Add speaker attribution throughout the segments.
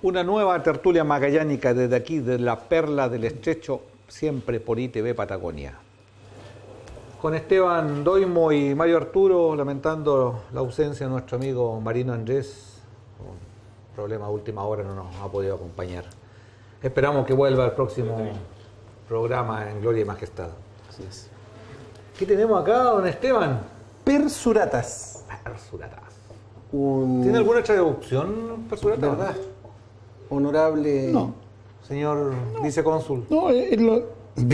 Speaker 1: Una nueva tertulia magallánica desde aquí, de la perla del estrecho, siempre por ITV Patagonia. Con Esteban Doimo y Mario Arturo, lamentando la ausencia de nuestro amigo Marino Andrés, con problema de última hora no nos ha podido acompañar. Esperamos que vuelva al próximo programa en Gloria y Majestad.
Speaker 2: Así es.
Speaker 1: ¿Qué tenemos acá, don Esteban?
Speaker 2: Persuratas.
Speaker 1: Persuratas. ¿Tiene alguna traducción, Persurata?
Speaker 2: ¿Verdad? Honorable...
Speaker 3: No.
Speaker 1: Señor vicecónsul.
Speaker 3: No, es lo...
Speaker 1: En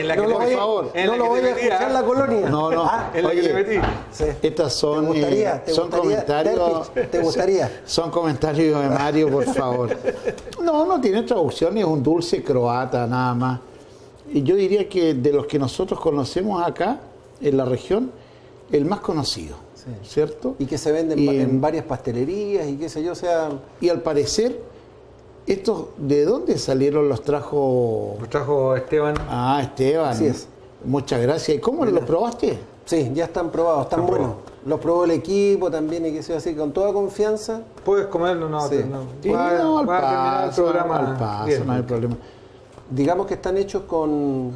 Speaker 1: la que
Speaker 2: no
Speaker 1: te-
Speaker 2: lo voy,
Speaker 1: en
Speaker 2: no
Speaker 1: la
Speaker 2: lo
Speaker 1: que
Speaker 2: voy
Speaker 1: te
Speaker 2: a
Speaker 1: metí,
Speaker 2: escuchar
Speaker 1: ¿ah?
Speaker 2: la colonia.
Speaker 3: No, no.
Speaker 1: En la que te
Speaker 3: Oye,
Speaker 1: metí.
Speaker 2: Sí.
Speaker 3: estas son,
Speaker 2: ¿Te
Speaker 3: son comentarios.
Speaker 2: gustaría? ¿Te gustaría?
Speaker 3: Son comentarios de Mario, por favor. No, no tiene traducción, es un dulce croata nada más. Y yo diría que de los que nosotros conocemos acá, en la región, el más conocido,
Speaker 2: Sí.
Speaker 3: ¿cierto?
Speaker 2: Y que se venden
Speaker 3: Y
Speaker 2: en varias pastelerías y qué sé yo, o sea...
Speaker 3: Y al parecer, estos, ¿de dónde salieron? Los trajo...
Speaker 1: Nos trajo Esteban.
Speaker 3: Ah, Esteban.
Speaker 2: Así es.
Speaker 3: Muchas gracias. ¿Y cómo los probaste?
Speaker 2: Sí, ya están probados, están
Speaker 1: Están
Speaker 2: buenos. Los probó el equipo también y qué sé yo, así que con toda confianza.
Speaker 1: ¿Puedes comerlo? No,
Speaker 2: Sí.
Speaker 1: no.
Speaker 3: Sí,
Speaker 1: Va-
Speaker 3: no, al
Speaker 1: va a terminar el
Speaker 3: paso,
Speaker 1: programa
Speaker 3: al paso,
Speaker 1: bien.
Speaker 3: no hay problema.
Speaker 2: Digamos que están hechos con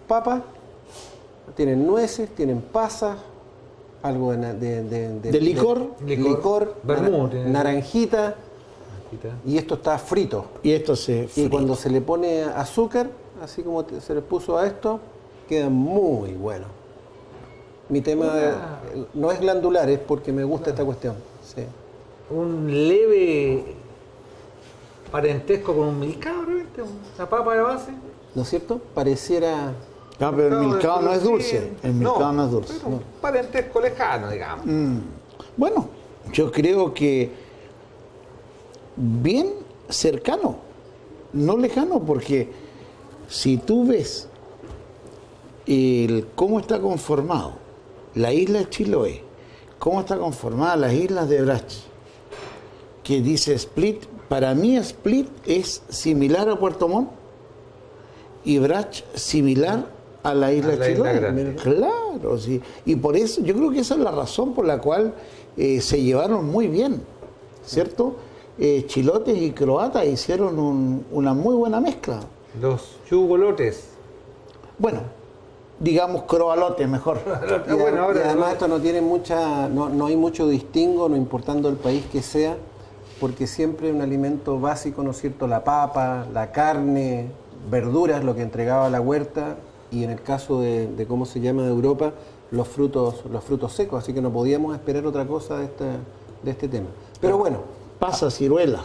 Speaker 2: papa, tienen nueces, tienen pasas, algo de
Speaker 3: licor.
Speaker 2: licor,
Speaker 1: Vermú tiene.
Speaker 2: naranjita, y esto está frito.
Speaker 3: Y esto se
Speaker 2: Y
Speaker 3: fríe.
Speaker 2: cuando se le pone azúcar, así como se le puso a esto, queda muy bueno. Mi tema no es glandular, es porque me gusta esta cuestión. Sí.
Speaker 1: Un leve parentesco con un milcao, ¿viste? Una papa de base.
Speaker 2: ¿No es cierto? Pareciera...
Speaker 3: Ah, pero el milcao no es
Speaker 1: sí.
Speaker 3: dulce. El milcao no es dulce.
Speaker 1: pero un parentesco lejano, digamos.
Speaker 3: Bueno, yo creo que bien cercano, no lejano, porque si tú ves cómo está conformado la isla de Chiloé, cómo está conformada las islas de Brach, que dice Split, para mí Split es similar a Puerto Montt y Brach similar a la isla
Speaker 1: A la
Speaker 3: de
Speaker 1: isla
Speaker 3: Chiloé.
Speaker 1: grande.
Speaker 3: Claro, sí. Y por eso, yo creo que esa es la razón por la cual se llevaron muy bien, ¿cierto? Chilotes y croatas hicieron una muy buena mezcla.
Speaker 1: Los yugolotes.
Speaker 3: Bueno, digamos croalotes mejor.
Speaker 2: Y,
Speaker 1: Bueno,
Speaker 2: y
Speaker 1: ahora-
Speaker 2: además esto no tiene mucha, no hay mucho distingo, no importando el país que sea, porque siempre es un alimento básico, ¿no es cierto? La papa, la carne, verduras, lo que entregaba la huerta, y en el caso de cómo se llama de Europa, los frutos secos, así que no podíamos esperar otra cosa de este tema. Pero bueno,
Speaker 3: Pasas, ciruelas.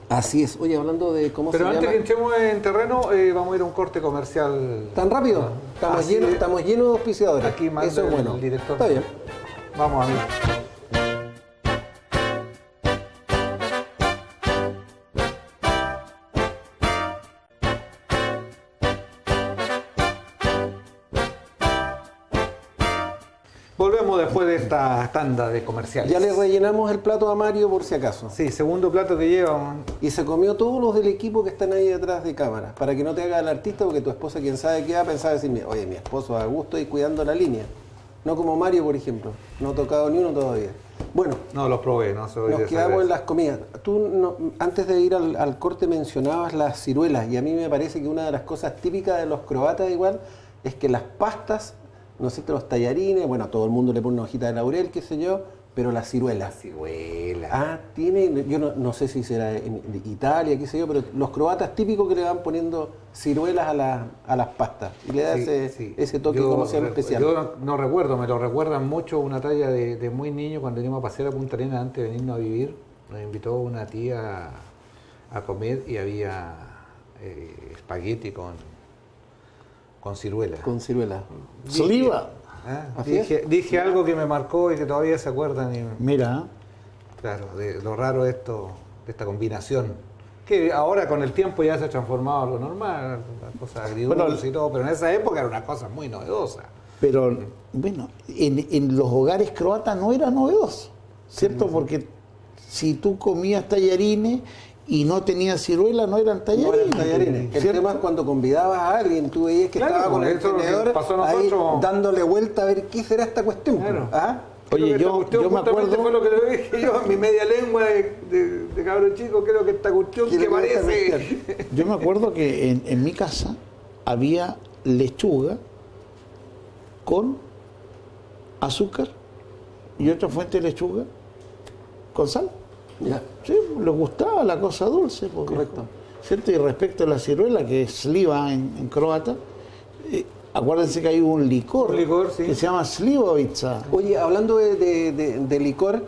Speaker 2: así es. Oye, hablando de cómo
Speaker 1: Pero
Speaker 2: se
Speaker 1: antes
Speaker 2: llama...
Speaker 1: que entremos en terreno, vamos a ir a un corte comercial.
Speaker 2: ¿Tan rápido?
Speaker 1: Así es.
Speaker 2: Estamos llenos de auspiciadores.
Speaker 1: Aquí manda
Speaker 2: Eso es bueno.
Speaker 1: el director.
Speaker 2: Está bien.
Speaker 1: Vamos a ver. Volvemos después de esta tanda de comerciales.
Speaker 2: Ya le rellenamos el plato a Mario por si acaso.
Speaker 1: Sí, segundo plato que lleva.
Speaker 2: Y se comió todos los del equipo que están ahí detrás de cámara, para que no te haga el artista, porque tu esposa, quién sabe qué va a pensar, decirme, oye, mi esposo a gusto y cuidando la línea. No como Mario, por ejemplo, no ha tocado ni uno todavía. Bueno,
Speaker 1: No los probé, no soy
Speaker 2: nos
Speaker 1: de esa
Speaker 2: quedamos en
Speaker 1: clase.
Speaker 2: las comidas. Tú, antes de ir al corte, mencionabas las ciruelas, y a mí me parece que una de las cosas típicas de los croatas igual, es que las pastas, no sé, los tallarines, bueno, a todo el mundo le pone una hojita de laurel, qué sé yo, pero las ciruelas.
Speaker 1: Ciruela.
Speaker 2: Ah, tiene, yo no sé si será en Italia, qué sé yo, pero los croatas típicos que le van poniendo ciruelas a las pastas y le da ese toque como se llama especial.
Speaker 1: Yo no recuerdo, me lo recuerdan mucho una talla de muy niño cuando íbamos a pasear a Punta Arenas antes de venirnos a vivir. Nos invitó una tía a comer y había espagueti con ciruela.
Speaker 2: Con ciruelas.
Speaker 3: Saliva.
Speaker 1: Ah,
Speaker 2: ¿Así es?
Speaker 1: dije algo que me marcó y que todavía se acuerdan.
Speaker 3: Mira,
Speaker 1: Claro, de lo raro de esta combinación. Que ahora con el tiempo ya se ha transformado en algo normal, una cosa agridulce
Speaker 3: Bueno,
Speaker 1: y todo, pero en esa época era una cosa muy novedosa.
Speaker 3: pero bueno, en los hogares croatas no era novedoso, ¿cierto? Porque si tú comías tallarines y no tenías ciruela, no eran
Speaker 2: No
Speaker 3: tallarines.
Speaker 2: eran tallarines. El
Speaker 3: ¿cierto?
Speaker 2: tema es cuando convidabas a alguien, tú veías que
Speaker 1: Claro,
Speaker 2: estaba con el
Speaker 1: eso es lo que
Speaker 2: tenedor
Speaker 1: pasó a
Speaker 2: ahí
Speaker 1: nosotros.
Speaker 2: dándole vuelta a ver qué será esta cuestión.
Speaker 1: Claro.
Speaker 2: ¿Ah?
Speaker 3: Oye,
Speaker 1: Creo que esta
Speaker 3: yo
Speaker 1: cuestión
Speaker 3: me
Speaker 1: justamente
Speaker 3: acuerdo...
Speaker 1: fue lo que le dije yo, mi media lengua de cabrón chico, creo que esta cuestión
Speaker 2: ¿Qué
Speaker 1: que
Speaker 2: le gusta
Speaker 1: parece...
Speaker 3: Yo me acuerdo que en mi casa había lechuga con azúcar y otra fuente de lechuga con sal.
Speaker 2: Ya.
Speaker 3: Sí, les gustaba la cosa dulce. Porque,
Speaker 2: Correcto.
Speaker 3: ¿cierto? Y respecto a la ciruela, que es sliva en croata, acuérdense que hay un licor,
Speaker 1: Sí.
Speaker 3: que se llama slivovica.
Speaker 2: Oye, hablando de licor,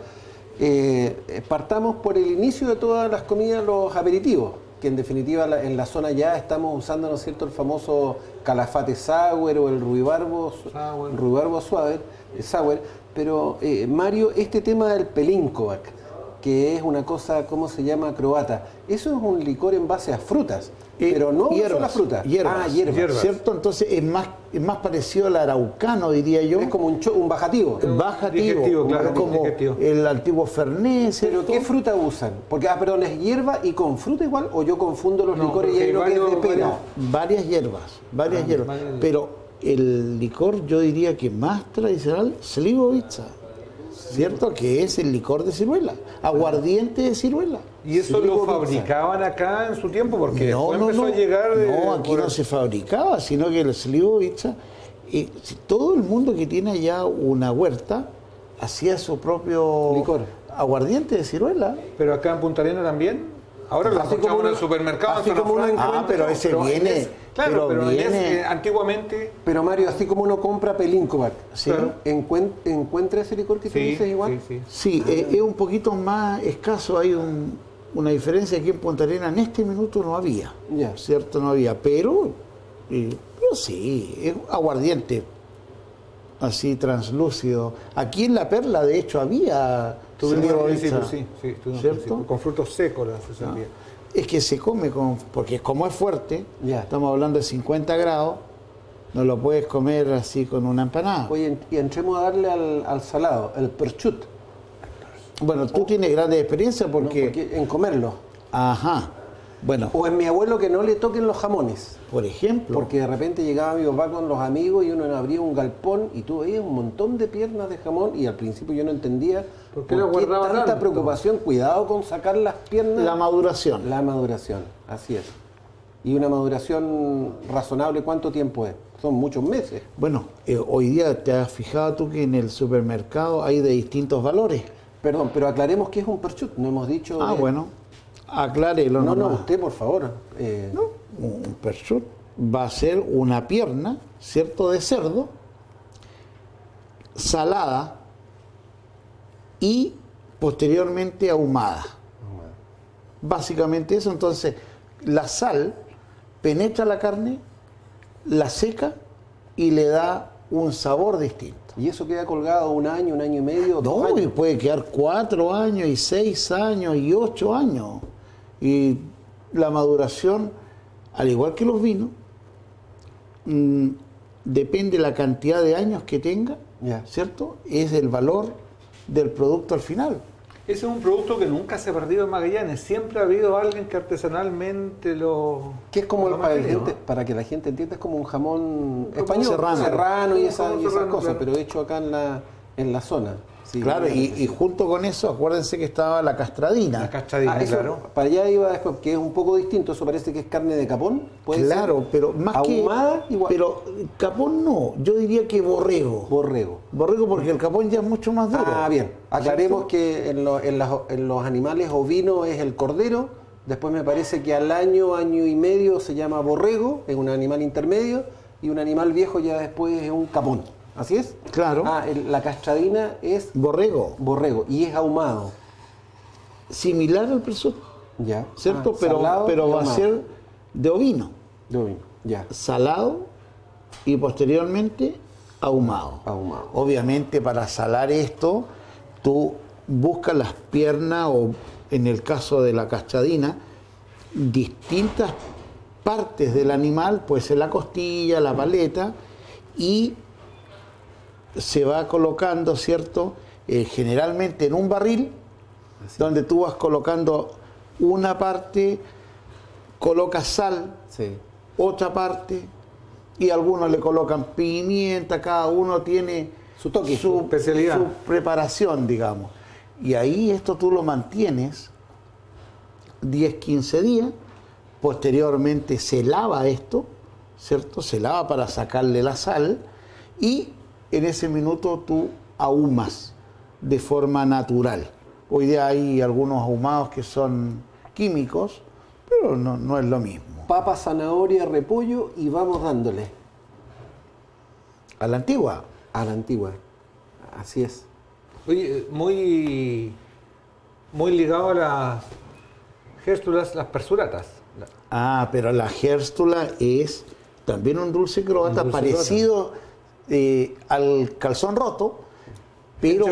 Speaker 2: partamos por el inicio de todas las comidas, los aperitivos, que en definitiva en la zona ya estamos usando, ¿no es cierto?, el famoso calafate sour o el ruibarbo sour, pero Mario, este tema del pelinkovac, que es una cosa, ¿cómo se llama?, croata, eso es un licor en base a frutas, pero no
Speaker 3: hierbas,
Speaker 2: solo frutas.
Speaker 3: hierbas,
Speaker 2: Hierbas.
Speaker 3: ¿cierto? Entonces es más parecido al araucano, diría yo.
Speaker 2: Es como un bajativo.
Speaker 3: Bajativo,
Speaker 1: digestivo, claro,
Speaker 3: como
Speaker 1: digestivo.
Speaker 3: el antiguo Fernet,
Speaker 2: ¿Pero
Speaker 3: ¿cierto?
Speaker 2: qué fruta usan? Porque, perdón, ¿es hierba y con fruta igual? ¿O yo confundo los
Speaker 1: No,
Speaker 2: licores y
Speaker 1: porque
Speaker 2: hay lo que es de
Speaker 1: varios-
Speaker 2: pera?
Speaker 3: Varias hierbas, varias hierbas.
Speaker 1: varias.
Speaker 3: Pero el licor, yo diría que más tradicional, slivovica, ¿cierto? Que es el licor de ciruela, aguardiente de ciruela.
Speaker 1: Y eso lo
Speaker 2: Slivovica.
Speaker 1: fabricaban acá en su tiempo, porque después empezó a llegar...
Speaker 3: No, aquí no se fabricaba, sino que el slivovica, todo el mundo que tiene allá una huerta, hacía su propio
Speaker 2: Licor.
Speaker 3: aguardiente de ciruela.
Speaker 1: Pero acá en Punta Arenas también. Ahora lo
Speaker 2: Así
Speaker 1: encontramos
Speaker 2: como
Speaker 1: en el
Speaker 2: una-
Speaker 1: supermercado.
Speaker 2: así
Speaker 1: en zona
Speaker 2: como una
Speaker 1: franca.
Speaker 3: Ah, pero ese
Speaker 1: Pero
Speaker 3: viene,
Speaker 1: claro, pero
Speaker 3: viene,
Speaker 1: antiguamente...
Speaker 2: Pero Mario, así como uno compra pelinkovac,
Speaker 3: sí.
Speaker 1: Claro.
Speaker 2: ¿encuentra ese licor que tú dices igual?
Speaker 3: Sí, es un poquito más escaso, hay una diferencia aquí en Punta Arenas, en este minuto no había,
Speaker 2: Ya.
Speaker 3: ¿cierto? No había, pero sí, es aguardiente, así translúcido. Aquí en La Perla, de hecho, había
Speaker 1: Tuvimos al
Speaker 3: slivovica,
Speaker 1: principio, sí, estuvimos al
Speaker 3: ¿cierto?
Speaker 1: principio, con frutos secos se servía.
Speaker 3: Es que se come porque como es fuerte,
Speaker 2: Ya.
Speaker 3: estamos hablando de 50 grados, no lo puedes comer así con una empanada.
Speaker 2: Oye, y entremos a darle al salado, el perchut,
Speaker 3: Bueno, tú tienes grandes experiencias
Speaker 2: ¿no?
Speaker 3: porque...
Speaker 2: En comerlo.
Speaker 3: Ajá, bueno,
Speaker 2: O en mi abuelo que no le toquen los jamones.
Speaker 3: por ejemplo...
Speaker 2: Porque de repente llegaba mi papá con los amigos y uno abría un galpón y tú veías un montón de piernas de jamón y al principio yo no entendía
Speaker 1: ¿Por qué lo guardaban
Speaker 2: tanta
Speaker 1: tanto?
Speaker 2: preocupación. Cuidado con sacar las piernas.
Speaker 3: La maduración.
Speaker 2: La maduración, así es. Y una maduración razonable, ¿cuánto tiempo es? Son muchos meses.
Speaker 3: Bueno, hoy día te has fijado tú que en el supermercado hay de distintos valores.
Speaker 2: Perdón, pero aclaremos qué es un perchut. No hemos dicho...
Speaker 3: Ah, bueno, aclárelo
Speaker 2: No,
Speaker 3: nomás.
Speaker 2: usted, por favor.
Speaker 3: No, un perchut va a ser una pierna, ¿cierto?, de cerdo, salada y posteriormente ahumada. Básicamente eso, entonces la sal penetra la carne, la seca y le da un sabor distinto.
Speaker 2: Y eso queda colgado un año y medio, 2
Speaker 3: No, y
Speaker 2: años.
Speaker 3: puede quedar 4 años, y 6 años, y 8 años. Y la maduración, al igual que los vinos, depende de la cantidad de años que tenga,
Speaker 2: Ya.
Speaker 3: ¿cierto? Es el valor del producto al final.
Speaker 1: Ese es un producto que nunca se ha perdido en Magallanes. Siempre ha habido alguien que artesanalmente lo...
Speaker 2: Que es como,
Speaker 1: lo
Speaker 2: para,
Speaker 1: mantiene, ¿no?
Speaker 2: para que la gente entienda, es como un jamón
Speaker 3: Como
Speaker 2: español,
Speaker 3: serrano.
Speaker 2: y
Speaker 1: Como
Speaker 2: esas
Speaker 1: serrano,
Speaker 2: cosas,
Speaker 1: claro.
Speaker 2: pero hecho acá en la zona. Sí,
Speaker 3: Claro, y junto con eso, acuérdense que estaba la castradina.
Speaker 1: La cachadina,
Speaker 2: eso,
Speaker 1: claro.
Speaker 2: para allá iba después, que es un poco distinto, eso parece que es carne de capón, ¿puede
Speaker 3: Claro,
Speaker 2: ser?
Speaker 3: pero más
Speaker 2: ahumada,
Speaker 3: que...
Speaker 2: igual.
Speaker 3: Pero capón no, yo diría que borrego.
Speaker 2: Borrego.
Speaker 3: Borrego porque el capón ya es mucho más duro.
Speaker 2: Ah, bien. Aclaremos que en los animales ovinos es el cordero, después me parece que al año y medio se llama borrego, es un animal intermedio, y un animal viejo ya después es un capón. ¿Así es?
Speaker 3: Claro.
Speaker 2: Ah, la castradina es
Speaker 3: Borrego,
Speaker 2: borrego y es ahumado.
Speaker 3: similar al presunto,
Speaker 2: Ya.
Speaker 3: ¿cierto?
Speaker 2: Ah, salado
Speaker 3: pero
Speaker 2: y
Speaker 3: va a
Speaker 2: ahumado.
Speaker 3: ser de ovino,
Speaker 2: De ovino. Ya.
Speaker 3: salado y posteriormente ahumado.
Speaker 2: Ahumado.
Speaker 3: Obviamente para salar esto, tú buscas las piernas o en el caso de la castradina, distintas partes del animal, puede ser la costilla, la paleta, y se va colocando, ¿cierto? Generalmente en un barril, donde tú vas colocando una parte, colocas sal,
Speaker 2: Sí.
Speaker 3: otra parte, y algunos le colocan pimienta, cada uno tiene
Speaker 2: Su toque.
Speaker 3: su
Speaker 1: especialidad.
Speaker 3: su preparación, digamos. Y ahí esto tú lo mantienes 10, 15 días, posteriormente se lava esto, ¿cierto? Se lava para sacarle la sal y en ese minuto tú ahumas de forma natural. Hoy día hay algunos ahumados que son químicos, pero no es lo mismo.
Speaker 2: Papa, zanahoria, repollo y vamos dándole.
Speaker 3: A la antigua.
Speaker 2: A la antigua. Así es.
Speaker 1: Oye, muy ligado a las gérstulas, las persuratas.
Speaker 3: Ah, pero la gérstula es también un dulce croata
Speaker 1: Un dulce
Speaker 3: parecido al calzón roto,
Speaker 1: Hecho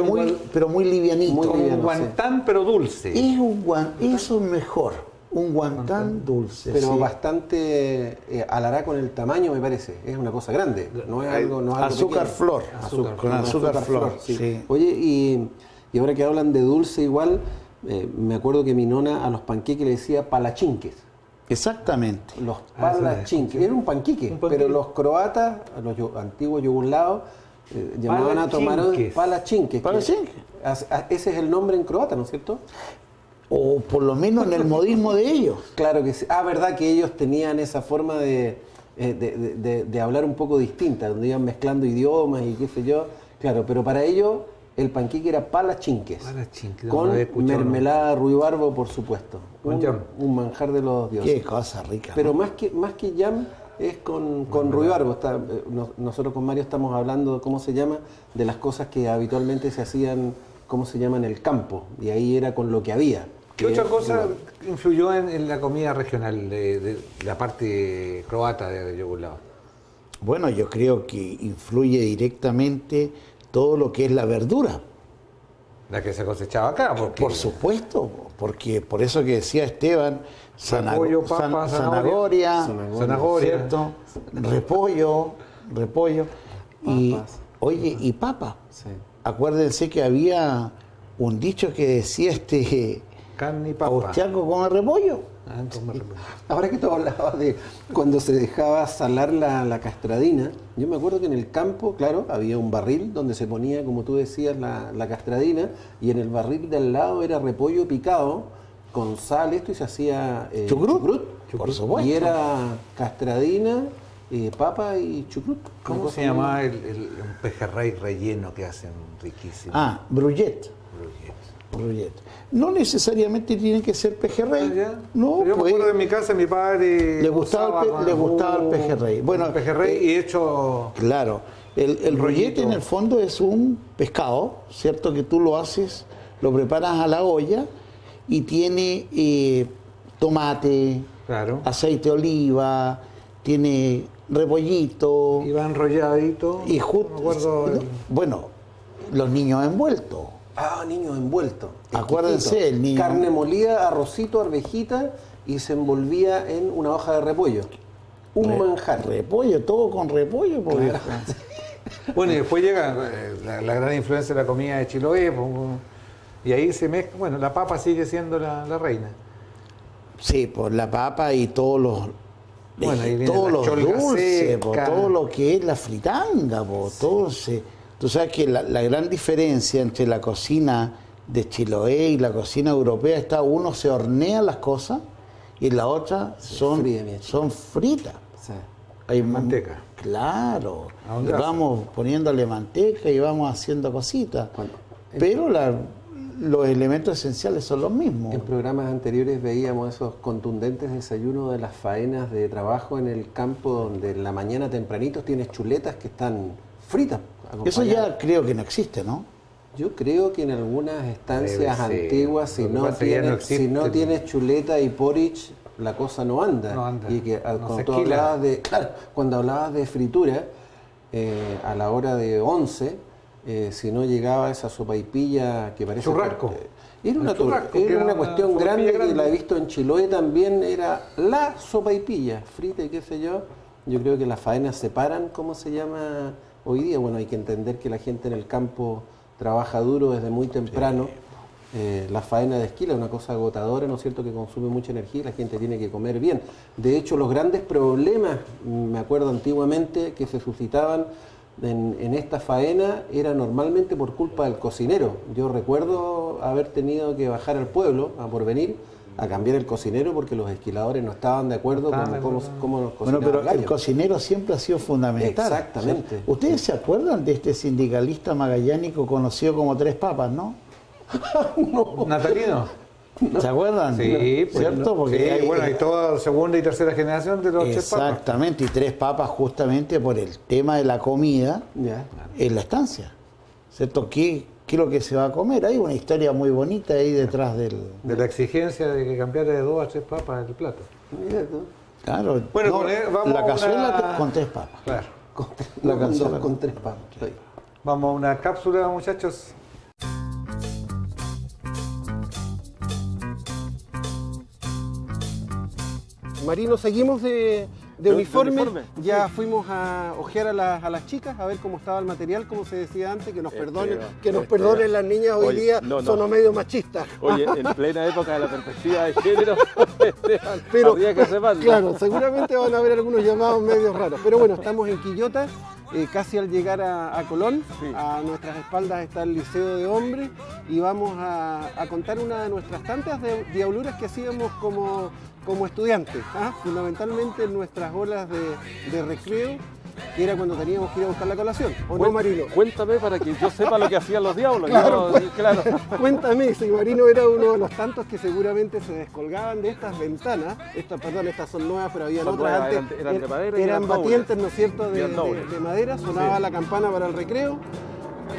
Speaker 3: pero muy livianito.
Speaker 2: Muy
Speaker 1: Como
Speaker 2: liviano,
Speaker 1: un guantán, pero dulce.
Speaker 3: Es eso es mejor, un guantán dulce.
Speaker 2: Pero
Speaker 3: sí.
Speaker 2: bastante alará con el tamaño, me parece. Es una cosa grande. No es algo, no es algo
Speaker 3: Azúcar
Speaker 2: pequeño.
Speaker 3: flor, con azúcar flor.
Speaker 2: Sí.
Speaker 3: Sí.
Speaker 2: Oye, y ahora que hablan de dulce igual, me acuerdo que mi nona a los panqueques le decía palachinques.
Speaker 3: Exactamente.
Speaker 2: Los
Speaker 1: Ah, eso
Speaker 2: palachinques. Era un panqueque, pero los croatas, los antiguos yugoslavos, llamaban a tomar
Speaker 1: Palachinques.
Speaker 2: palachinques.
Speaker 3: Palachinques.
Speaker 2: Ese es el nombre en croata, ¿no es cierto?
Speaker 3: O por lo menos en el modismo de ellos.
Speaker 2: Claro que sí. Ah, verdad que ellos tenían esa forma de hablar un poco distinta, donde iban mezclando idiomas y qué sé yo. Claro, pero para ellos el panqueque era palachinques.
Speaker 1: Palachinques, no
Speaker 2: Con
Speaker 1: lo había escuchado,
Speaker 2: mermelada ruibarbo, por supuesto.
Speaker 1: Con jam.
Speaker 2: Un manjar de los dioses.
Speaker 3: Qué cosa rica.
Speaker 2: Pero
Speaker 3: ¿no?
Speaker 2: más que jam es con ruibarbo. Nosotros con Mario estamos hablando, ¿cómo se llama? De las cosas que habitualmente se hacían, ¿cómo se llama? En el campo. Y ahí era con lo que había.
Speaker 1: ¿Qué otra cosa influyó en la comida regional de la parte croata de Yugoslavia?
Speaker 3: Bueno, yo creo que influye directamente todo lo que es la verdura.
Speaker 1: La que se cosechaba acá. Porque
Speaker 3: Por supuesto, porque por eso que decía Esteban,
Speaker 1: Repollo, papa,
Speaker 3: zanahoria,
Speaker 1: zanahoria.
Speaker 3: ¿cierto? Repollo, y
Speaker 2: Papas.
Speaker 3: oye, y papa.
Speaker 2: Sí.
Speaker 3: Acuérdense que había un dicho que decía
Speaker 1: carne y papa.
Speaker 3: Austriaco come repollo.
Speaker 1: Ah, come repollo.
Speaker 2: Ahora que tú hablabas de cuando se dejaba salar la castradina, yo me acuerdo que en el campo, claro, había un barril donde se ponía, como tú decías, la castradina, y en el barril de al lado era repollo picado con sal, esto, y se hacía
Speaker 3: Chucrut, por supuesto.
Speaker 2: Y era castradina, papa y chucrut. Una
Speaker 1: ¿Cómo
Speaker 2: cosa
Speaker 1: se llamaba un pejerrey relleno que hacen riquísimo?
Speaker 3: Ah, brullet. Brullet. No necesariamente tiene que ser pejerrey.
Speaker 1: Ah, ya.
Speaker 3: No,
Speaker 1: Yo me
Speaker 3: pues,
Speaker 1: acuerdo en mi casa mi padre
Speaker 3: le gustaba el pejerrey. Bueno,
Speaker 1: el pejerrey y hecho
Speaker 3: claro, el rollete en el fondo es un pescado, ¿cierto? Que tú lo haces, lo preparas a la olla y tiene tomate,
Speaker 1: claro.
Speaker 3: aceite de oliva, tiene repollito
Speaker 1: Iba enrolladito.
Speaker 3: y
Speaker 1: me acuerdo
Speaker 3: bueno, los niños envueltos.
Speaker 2: Ah, niño envuelto.
Speaker 3: Acuérdense,
Speaker 2: Exquisito.
Speaker 3: el niño.
Speaker 2: Carne molida, arrocito, arvejita y se envolvía en una hoja de repollo. Un manjar.
Speaker 3: Repollo, todo con repollo, por viejo.
Speaker 1: Bueno, y después llega la gran influencia de la comida de Chiloé, y ahí se mezcla, bueno, la papa sigue siendo la reina.
Speaker 3: Sí, por la papa y todos los
Speaker 1: Bueno, ahí viene
Speaker 3: todos
Speaker 1: la
Speaker 3: los
Speaker 1: cholga
Speaker 3: dulces,
Speaker 1: seca.
Speaker 3: todo lo que es la fritanga, todo tú sabes que la gran diferencia entre la cocina de Chiloé y la cocina europea está, uno se hornea las cosas y la otra son fritas.
Speaker 2: Sí.
Speaker 3: Hay
Speaker 1: manteca.
Speaker 3: Claro.
Speaker 1: A un
Speaker 3: Y
Speaker 1: gas.
Speaker 3: vamos poniéndole manteca y vamos haciendo cositas.
Speaker 2: Bueno,
Speaker 3: Pero los elementos esenciales son los mismos.
Speaker 2: En programas anteriores veíamos esos contundentes desayunos de las faenas de trabajo en el campo, donde en la mañana tempranitos tienes chuletas que están fritas.
Speaker 3: Eso
Speaker 2: acompañadas.
Speaker 3: ya creo que no existe, ¿no?
Speaker 2: Yo creo que en algunas estancias
Speaker 1: Debe ser.
Speaker 2: antiguas, si
Speaker 1: Lo que
Speaker 2: no,
Speaker 1: pasa es que ya no
Speaker 2: tienes, si no
Speaker 1: existen.
Speaker 2: tienes chuleta y porridge, la cosa no anda.
Speaker 1: No anda.
Speaker 2: Y que
Speaker 1: No
Speaker 2: cuando
Speaker 1: se
Speaker 2: tú
Speaker 1: esquila.
Speaker 2: hablabas de, claro, cuando hablabas de fritura, a la hora de 11, si no llegaba esa sopaipilla que parece...
Speaker 1: Churrasco.
Speaker 2: Era una,
Speaker 1: El churrasco, que
Speaker 2: era
Speaker 1: era
Speaker 2: una
Speaker 1: una
Speaker 2: cuestión
Speaker 1: sopaipilla
Speaker 2: grande que
Speaker 1: grande.
Speaker 2: la he visto en Chiloé también, era la sopaipilla, frita y qué sé yo. Yo creo que las faenas separan, ¿cómo se llama hoy día? Bueno, hay que entender que la gente en el campo trabaja duro desde muy temprano. La faena de esquila es una cosa agotadora, ¿no es cierto?, que consume mucha energía y la gente tiene que comer bien. De hecho, los grandes problemas, me acuerdo antiguamente, que se suscitaban en esta faena era normalmente por culpa del cocinero. Yo recuerdo haber tenido que bajar al pueblo, a Porvenir, a cambiar el cocinero porque los esquiladores no estaban de acuerdo con cómo nos cocinaba
Speaker 3: pero
Speaker 2: el gallo.
Speaker 3: el cocinero siempre ha sido fundamental.
Speaker 2: Exactamente.
Speaker 3: ¿Sí? ¿Ustedes se acuerdan de este sindicalista magallánico conocido como Tres Papas, no?
Speaker 2: No.
Speaker 1: ¿Natalino?
Speaker 3: ¿Se acuerdan?
Speaker 1: Sí, pues,
Speaker 3: ¿cierto? Porque
Speaker 1: sí,
Speaker 3: hay,
Speaker 1: bueno, hay toda segunda y tercera generación de los Tres Papas.
Speaker 3: exactamente, y Tres Papas justamente por el tema de la comida
Speaker 2: Ya.
Speaker 3: en la estancia. ¿Cierto? ¿Qué es lo que se va a comer? Hay una historia muy bonita ahí detrás del...
Speaker 1: De la exigencia de que cambiara de 2 a 3 papas el plato.
Speaker 2: Mira tú.
Speaker 3: Claro,
Speaker 1: Bueno,
Speaker 3: no,
Speaker 1: con vamos
Speaker 3: la
Speaker 1: a
Speaker 3: cazuela
Speaker 1: una-
Speaker 3: con 3 papas.
Speaker 1: Claro.
Speaker 3: La
Speaker 2: No,
Speaker 3: cazuela
Speaker 2: con 3 papas. Sí.
Speaker 1: Vamos a una cápsula, muchachos.
Speaker 2: Marino, seguimos de
Speaker 4: De
Speaker 2: uniforme.
Speaker 4: uniforme,
Speaker 2: Ya
Speaker 4: sí.
Speaker 2: fuimos a ojear a las chicas, a ver cómo estaba el material, como se decía antes, que nos perdonen,
Speaker 4: Esteban,
Speaker 2: perdonen las niñas hoy
Speaker 4: Oye,
Speaker 2: día,
Speaker 4: no, no.
Speaker 2: son medio machistas.
Speaker 4: Oye, en plena época de la perspectiva de género, Esteban,
Speaker 2: Pero,
Speaker 4: habría que separarlo.
Speaker 2: claro, seguramente van a haber algunos llamados medios raros. Pero bueno, estamos en Quillota, casi al llegar a Colón.
Speaker 4: Sí.
Speaker 2: A nuestras espaldas está el Liceo de Hombres y vamos a contar una de nuestras tantas diabluras que hacíamos como estudiantes, ¿ah? Fundamentalmente en nuestras horas de recreo, que era cuando teníamos que ir a buscar la colación. ¿O no, Marino?
Speaker 4: Cuéntame para que yo sepa lo que hacían los diablos.
Speaker 2: Claro.
Speaker 4: Claro.
Speaker 2: Cuéntame, si Marino era uno de los tantos que seguramente se descolgaban de estas ventanas. Estas son nuevas, pero había
Speaker 4: Son
Speaker 2: otras
Speaker 4: nuevas,
Speaker 2: antes.
Speaker 4: eran de madera y
Speaker 2: eran
Speaker 4: eran
Speaker 2: batientes,
Speaker 4: nobles.
Speaker 2: ¿no es cierto?,
Speaker 4: Eran nobles.
Speaker 2: de madera. Sonaba
Speaker 4: Sí.
Speaker 2: la campana para el recreo.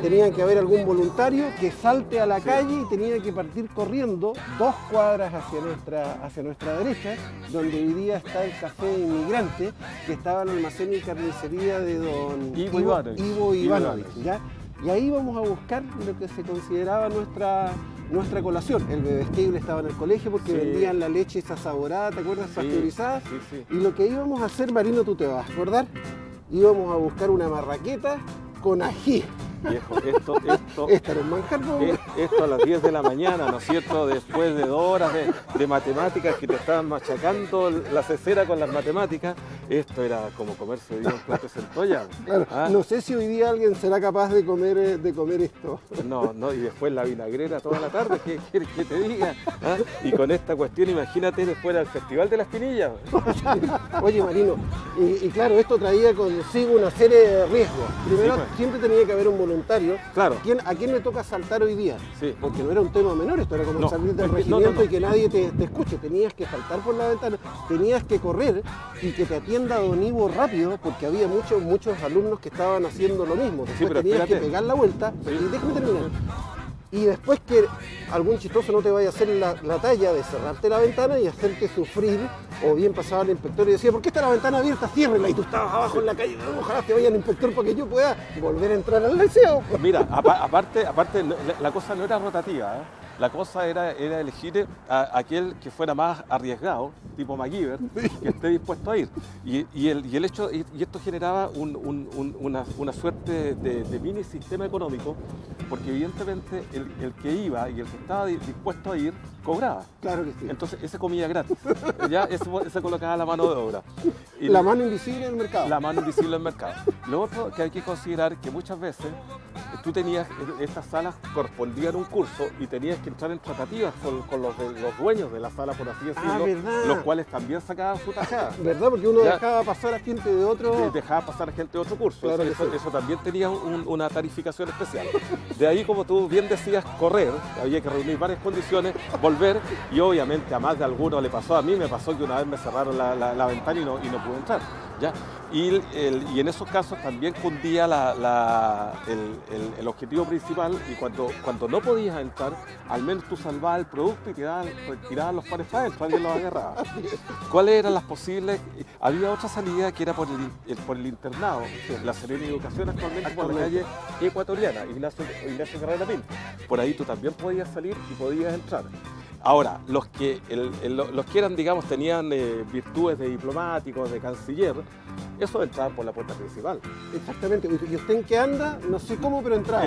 Speaker 2: Tenían que haber algún voluntario que salte a la calle y tenía que partir corriendo 2 cuadras hacia nuestra derecha, donde hoy día está el Café Inmigrante, que estaba en el almacén y carnicería de don
Speaker 4: Ivo Ivanovich.
Speaker 2: Ivo Ivanovich,
Speaker 4: Ivanovich.
Speaker 2: ¿ya? Y ahí vamos a buscar lo que se consideraba nuestra colación. El bebestible estaba en el colegio porque
Speaker 4: Sí.
Speaker 2: vendían la leche esa saborada, ¿te acuerdas?
Speaker 4: Sí,
Speaker 2: Pasteurizada.
Speaker 4: sí, sí.
Speaker 2: Y lo que íbamos a hacer, Marino, tú te vas a acordar, íbamos a buscar una marraqueta con ají.
Speaker 4: Viejo,
Speaker 2: Esta era un manjar, ¿no?
Speaker 4: esto a las 10 de la mañana, ¿no es cierto? Después de 2 horas de matemáticas que te estaban machacando la cesera con las matemáticas, esto era como comerse hoy día un plato de centolla.
Speaker 2: Claro,
Speaker 4: ¿Ah?
Speaker 2: no sé si hoy día alguien será capaz de comer esto.
Speaker 4: No, y después la vinagrera toda la tarde, ¿qué quieres que te diga? ¿Ah? Y con esta cuestión, imagínate después del Festival de las Pinillas.
Speaker 2: Oye, Marino, y claro, esto traía consigo una serie de riesgos. Primero,
Speaker 4: Sí, pues.
Speaker 2: siempre tenía que haber un voluntario.
Speaker 4: Claro.
Speaker 2: ¿A quién le toca saltar hoy día?
Speaker 4: Sí.
Speaker 2: Porque no era un tema menor, esto era como
Speaker 4: No,
Speaker 2: salir del
Speaker 4: es que-
Speaker 2: regimiento
Speaker 4: no.
Speaker 2: y que nadie te escuche. Tenías que saltar por la ventana, tenías que correr y que te atienda don Ivo rápido, porque había muchos alumnos que estaban haciendo lo mismo. Después
Speaker 4: pero
Speaker 2: tenías que
Speaker 4: espérate.
Speaker 2: pegar la vuelta,
Speaker 4: Sí.
Speaker 2: y déjame terminar. Y después que algún chistoso no te vaya a hacer la talla de cerrarte la ventana y hacerte sufrir, o bien pasaba el inspector y decía, ¿por qué está la ventana abierta? Ciérrela, y tú estabas abajo en la calle, ojalá te vaya el inspector para que yo pueda volver a entrar al liceo.
Speaker 4: Mira, aparte la cosa no era rotativa, ¿eh? La cosa era elegir a aquel que fuera más arriesgado, tipo MacGyver, que esté dispuesto a ir. Y el hecho, y esto generaba una suerte de mini sistema económico, porque evidentemente el que iba y el que estaba dispuesto a ir, cobraba.
Speaker 2: Claro que sí.
Speaker 4: Entonces ese comía gratis, ya ese colocaba la mano de obra. Y
Speaker 2: La mano invisible del mercado.
Speaker 4: la mano invisible del mercado. Lo otro que hay que considerar que muchas veces tú tenías, estas salas correspondían a un curso y tenías que entrar en tratativas con los dueños de la sala, por así decirlo,
Speaker 2: ¿verdad?
Speaker 4: los cuales también sacaban su tajada.
Speaker 2: ¿Verdad? Porque uno
Speaker 4: Ya.
Speaker 2: dejaba pasar a gente de otro...
Speaker 4: Dejaba pasar a gente de otro curso.
Speaker 2: Claro que
Speaker 4: eso,
Speaker 2: sí.
Speaker 4: eso también tenía una tarificación especial. De ahí, como tú bien decías, correr, había que reunir varias condiciones, volver, y obviamente a más de alguno le pasó, a mí me pasó que una vez me cerraron la ventana y no pude entrar. ¿Ya? Y en esos casos también cundía el objetivo principal, y cuando no podías entrar, al menos tú salvabas el producto y tirabas los panes para adentro, alguien los agarraba. ¿Cuáles eran las posibles? Había otra salida que era por el internado, la Serena Educación actualmente por la calle Ecuatoriana, Ignacio Carrera Pinto. Por ahí tú también podías salir y podías entrar. Ahora, los que eran, digamos, tenían virtudes de diplomáticos, de canciller, Eso entraba por la puerta principal.
Speaker 2: Exactamente. ¿Y usted en qué anda? No sé cómo, pero entraba.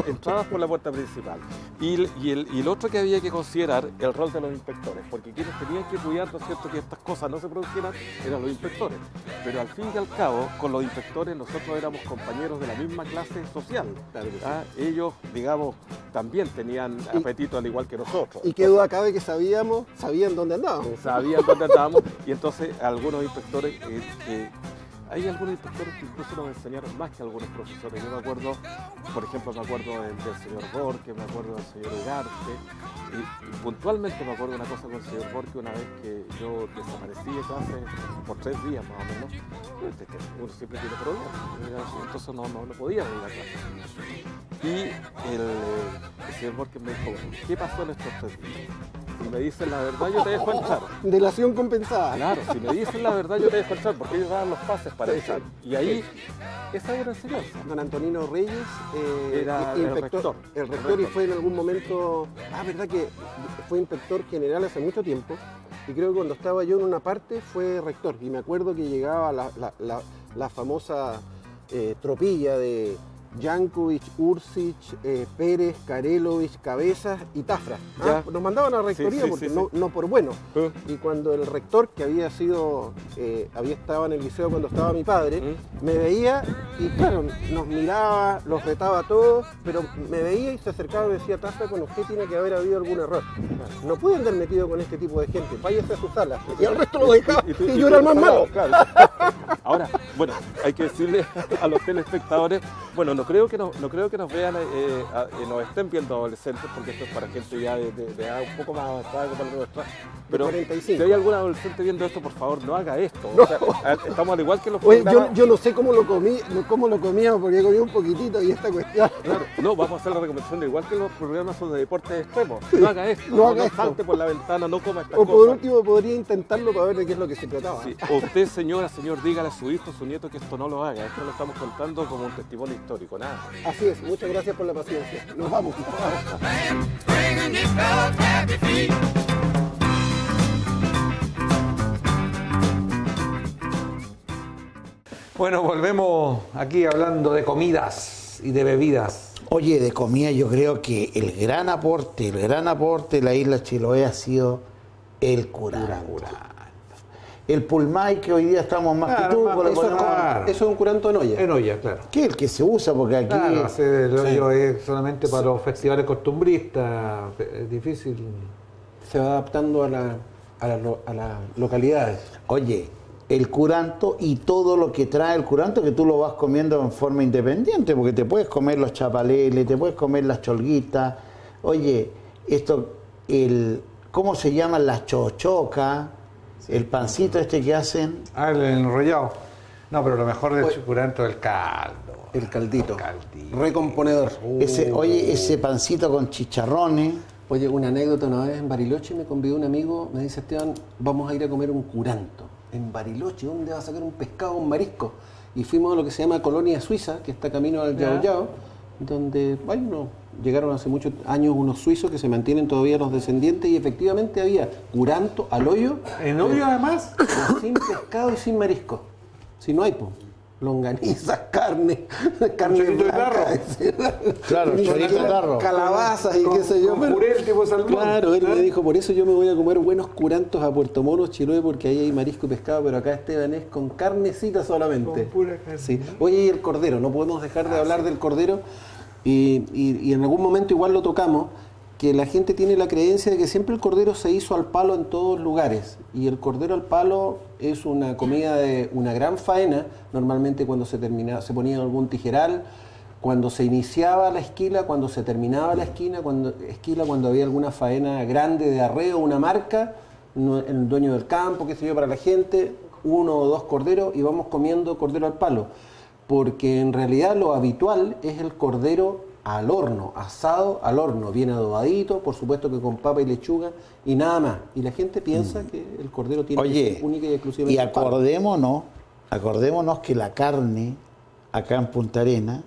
Speaker 4: Entrabas por la puerta principal. Y el otro que había que considerar, el rol de los inspectores, porque quienes tenían que cuidar, ¿no es cierto?, que estas cosas no se produjeran, eran los inspectores. Pero al fin y al cabo, con los inspectores nosotros éramos compañeros de la misma clase social.
Speaker 2: Claro que sí.
Speaker 4: Ellos, digamos, también tenían apetito al igual que nosotros.
Speaker 2: Y qué duda cabe que sabían dónde andábamos.
Speaker 4: Sabían dónde andábamos, y entonces algunos inspectores, hay algunos inspectores que incluso nos enseñaron más que algunos profesores. Yo me acuerdo, por ejemplo, del señor Borque, me acuerdo del señor Ugarte, y puntualmente me acuerdo una cosa con el señor Borque, una vez que yo desaparecí de clase por 3 días más o menos. Uno siempre tiene problemas, entonces no podía venir a clase. Y el señor Borque me dijo, ¿qué pasó en estos 3 días? Si me dicen la verdad, yo te dejo entrar.
Speaker 2: Delación compensada.
Speaker 4: Claro, si me dicen la verdad, yo te dejo entrar, porque ellos daban los pases para echar. Y ahí, esa era una enseñanza.
Speaker 2: Don Antonino Reyes
Speaker 4: Era el rector.
Speaker 2: El rector, y fue en algún momento, verdad que fue inspector general hace mucho tiempo, y creo que cuando estaba yo en una parte fue rector, y me acuerdo que llegaba la famosa tropilla de Jankovic, Ursic, Pérez, Karelovich, Cabezas y Tafra. Nos mandaban a la rectoría porque no por bueno. Y cuando el rector, que había estado en el liceo cuando estaba mi padre, me veía y claro, nos miraba, los retaba a todos, pero me veía y se acercaba y me decía, Tafra, con usted tiene que haber habido algún error. No puede andar metido con este tipo de gente, váyase a su sala. Y al resto lo dejaba y yo era el más malo.
Speaker 4: Claro. Ahora, bueno, hay que decirle a los telespectadores, bueno, no creo que nos vean, nos estén viendo adolescentes, porque esto es para gente ya de edad un poco más avanzada como la nuestra. Pero
Speaker 2: 45.
Speaker 4: Si hay algún adolescente viendo esto, por favor, no haga esto. O sea, estamos al igual que los
Speaker 2: Oye, yo no sé cómo lo comíamos, porque comí un poquitito y esta cuestión.
Speaker 4: Claro, no, vamos a hacer la recomendación, igual que los programas sobre deportes extremos. No haga esto, no salte por la ventana, no coma esta cosa.
Speaker 2: O por último, podría intentarlo para ver de qué es lo que se trataba.
Speaker 4: Sí. O usted, señor, dígale a su hijo, a su nieto que esto no lo haga. Esto lo estamos contando como un testimonio histórico, nada.
Speaker 2: Así es, muchas gracias por la paciencia. Nos vamos.
Speaker 1: Bueno, volvemos aquí hablando de comidas y de bebidas.
Speaker 3: Oye, de comida yo creo que el gran aporte de la isla Chiloé ha sido el curanto. El pulmay que hoy día estamos más que tú.
Speaker 2: Eso es un curanto en olla.
Speaker 1: En olla, claro.
Speaker 3: Que el que se usa, porque aquí...
Speaker 1: Claro, el hoyo es solamente para los festivales costumbristas, es difícil.
Speaker 2: Se va adaptando a las localidades.
Speaker 3: Oye, el curanto y todo lo que trae el curanto, que tú lo vas comiendo en forma independiente, porque te puedes comer los chapaleles, te puedes comer las cholguitas. Oye, ¿cómo se llaman las chochocas? El pancito que hacen.
Speaker 1: El enrollado. No, pero lo mejor del curanto es el caldo.
Speaker 2: El caldito. Recomponedor.
Speaker 3: Ese pancito con chicharrones.
Speaker 2: Oye, una anécdota, una vez en Bariloche me convidó un amigo, me dice, Esteban, vamos a ir a comer un curanto. En Bariloche, ¿dónde va a sacar un pescado, un marisco? Y fuimos a lo que se llama Colonia Suiza, que está camino al Yao Yao, donde llegaron hace muchos años unos suizos que se mantienen todavía los descendientes, y efectivamente había curanto al hoyo.
Speaker 1: ¿En hoyo además?
Speaker 2: Sin pescado y sin marisco. Si no hay, pues. Longanizas, carne
Speaker 1: chorito de tarro.
Speaker 3: Claro, chorito de tarro.
Speaker 2: Calabazas y qué sé yo.
Speaker 1: Con puré tipo salmón.
Speaker 2: Claro, él me dijo, por eso yo me voy a comer buenos curantos a Puerto Monos, Chiloé, porque ahí hay marisco y pescado, pero acá Esteban es con carnecita solamente.
Speaker 1: Con pura carne.
Speaker 2: Sí. Oye, y el cordero, no podemos dejar de hablar del cordero, y en algún momento igual lo tocamos, que la gente tiene la creencia de que siempre el cordero se hizo al palo en todos lugares, y el cordero al palo es una comida de una gran faena, normalmente cuando se ponía algún tijeral, cuando se iniciaba la esquila, cuando se terminaba la esquila, cuando había alguna faena grande de arreo, una marca, el dueño del campo, qué sé yo, para la gente, 1 o 2 corderos, y vamos comiendo cordero al palo, porque en realidad lo habitual es el cordero al horno, asado al horno, bien adobadito, por supuesto que con papa y lechuga y nada más. Y la gente piensa que el cordero tiene que ser única y exclusivamente.
Speaker 3: Y acordémonos que la carne acá en Punta Arenas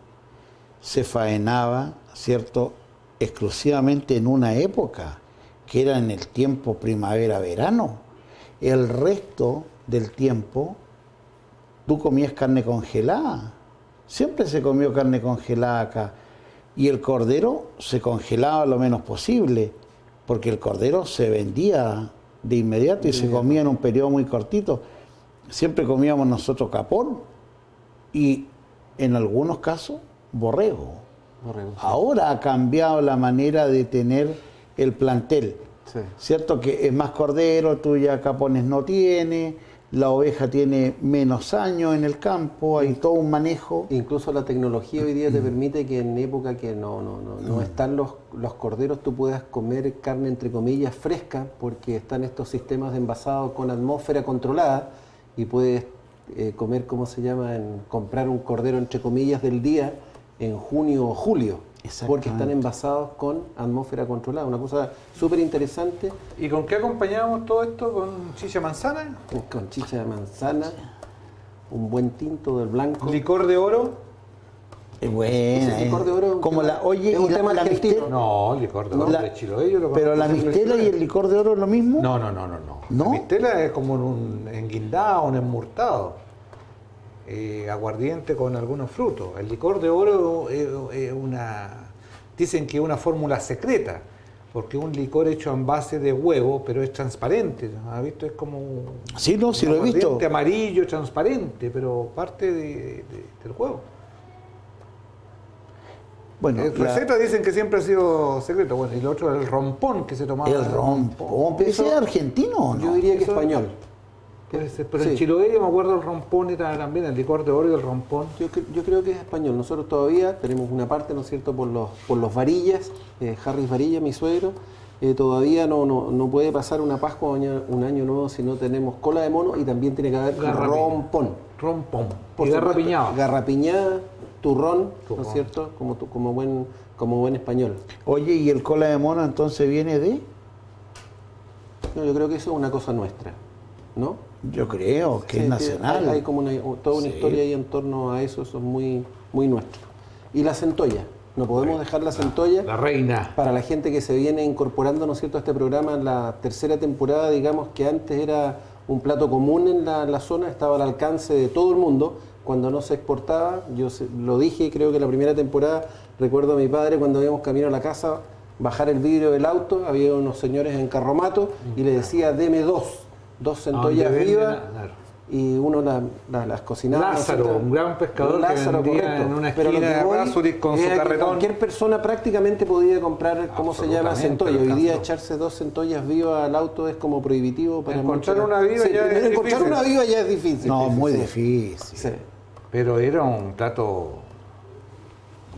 Speaker 3: se faenaba, ¿cierto?, exclusivamente en una época, que era en el tiempo primavera-verano. El resto del tiempo tú comías carne congelada. Siempre se comió carne congelada acá. Y el cordero se congelaba lo menos posible, porque el cordero se vendía de inmediato y se comía en un periodo muy cortito. Siempre comíamos nosotros capón y en algunos casos borrego. Ahora ha cambiado la manera de tener el plantel.
Speaker 2: Sí.
Speaker 3: Cierto que es más cordero, tú ya capones no tiene, la oveja tiene menos años en el campo, hay todo un manejo.
Speaker 2: Incluso la tecnología hoy día te permite que en época que no están los corderos, tú puedas comer carne entre comillas fresca, porque están estos sistemas de envasado con atmósfera controlada y puedes comer, ¿cómo se llama?, comprar un cordero entre comillas del día en junio o julio, porque están envasados con atmósfera controlada. Una cosa súper interesante.
Speaker 1: ¿Y con qué acompañamos todo esto? ¿Con chicha manzana?
Speaker 2: Con chicha de manzana, un buen tinto del blanco.
Speaker 1: ¿Licor de oro?
Speaker 3: Es buena,
Speaker 2: licor de oro
Speaker 3: como
Speaker 2: tema,
Speaker 3: la, oye,
Speaker 2: es un
Speaker 3: y
Speaker 2: tema
Speaker 3: la
Speaker 2: argentino.
Speaker 3: mistela.
Speaker 1: No, licor de oro de Chiloé. Yo lo
Speaker 3: Pero la
Speaker 1: conozco
Speaker 3: mistela y el licor de oro es lo mismo.
Speaker 1: No.
Speaker 3: ¿No?
Speaker 1: La mistela es como un enguindado, un enmurtado. Aguardiente con algunos frutos. El licor de oro es dicen que es una fórmula secreta, porque es un licor hecho en base de huevo, pero es transparente. ¿Has visto? Es como
Speaker 3: Sí, no, sí lo he visto.
Speaker 1: aguardiente amarillo, transparente, pero parte del huevo.
Speaker 3: Bueno,
Speaker 1: Recetas dicen que siempre ha sido secreto. Bueno, y lo otro, el rompón que se tomaba.
Speaker 3: el rompón, ¿pero ese es argentino o no?
Speaker 2: Yo diría que
Speaker 1: Eso-
Speaker 2: español.
Speaker 1: Puede ser, pero
Speaker 2: Sí.
Speaker 1: en Chiloé yo me acuerdo el rompón era también el licor de oro y el rompón.
Speaker 2: Yo creo que es español. Nosotros todavía tenemos una parte, ¿no es cierto?, por los Varillas, Harris Varilla, mi suegro, todavía no puede pasar una Pascua o un año nuevo si no tenemos cola de mono, y también tiene que haber
Speaker 1: Garrapiña.
Speaker 2: rompón.
Speaker 1: Rompón.
Speaker 2: Por
Speaker 1: Y
Speaker 2: supuesto,
Speaker 1: garrapiñado.
Speaker 2: Garrapiñada, turrón, ¿no
Speaker 1: Turrón.
Speaker 2: es cierto?, como buen español.
Speaker 3: Oye, ¿y el cola de mono entonces viene de?
Speaker 2: No, yo creo que eso es una cosa nuestra, ¿no?
Speaker 3: Yo creo que
Speaker 2: Sí,
Speaker 3: es nacional.
Speaker 2: Hay como toda una
Speaker 3: Sí.
Speaker 2: historia ahí en torno a eso es muy, muy nuestro. Y la centolla, no podemos dejar la centolla
Speaker 1: La reina.
Speaker 2: para la gente que se viene incorporando, ¿no es cierto?, a este programa en la tercera temporada, digamos que antes era un plato común en la zona, estaba al alcance de todo el mundo, cuando no se exportaba. Lo dije, creo que la primera temporada, recuerdo a mi padre cuando íbamos camino a la casa, bajar el vidrio del auto, había unos señores en carromato y le decía, deme dos centollas
Speaker 1: Donde venden,
Speaker 2: vivas,
Speaker 1: claro.
Speaker 2: y uno las cocinaba.
Speaker 1: Lázaro,
Speaker 2: ¿no?
Speaker 1: un gran pescador
Speaker 2: Lázaro,
Speaker 1: que vendía
Speaker 2: correcto.
Speaker 1: en una
Speaker 2: Pero lo
Speaker 1: esquina
Speaker 2: que
Speaker 1: de
Speaker 2: voy
Speaker 1: Errázuriz con
Speaker 2: es
Speaker 1: su
Speaker 2: a que
Speaker 1: carretón.
Speaker 2: cualquier persona prácticamente podía comprar, ¿cómo se llama?,
Speaker 1: Absolutamente,
Speaker 2: centolla. Hoy día
Speaker 1: alcanzó.
Speaker 2: echarse 2 centollas vivas al auto es como prohibitivo para
Speaker 1: Encontrar
Speaker 2: muchos.
Speaker 1: una viva
Speaker 2: Sí,
Speaker 1: ya es
Speaker 2: primero encontrar
Speaker 1: difícil.
Speaker 2: una viva ya es difícil.
Speaker 3: No, muy
Speaker 2: Sí.
Speaker 3: difícil.
Speaker 2: Sí.
Speaker 1: Pero era un plato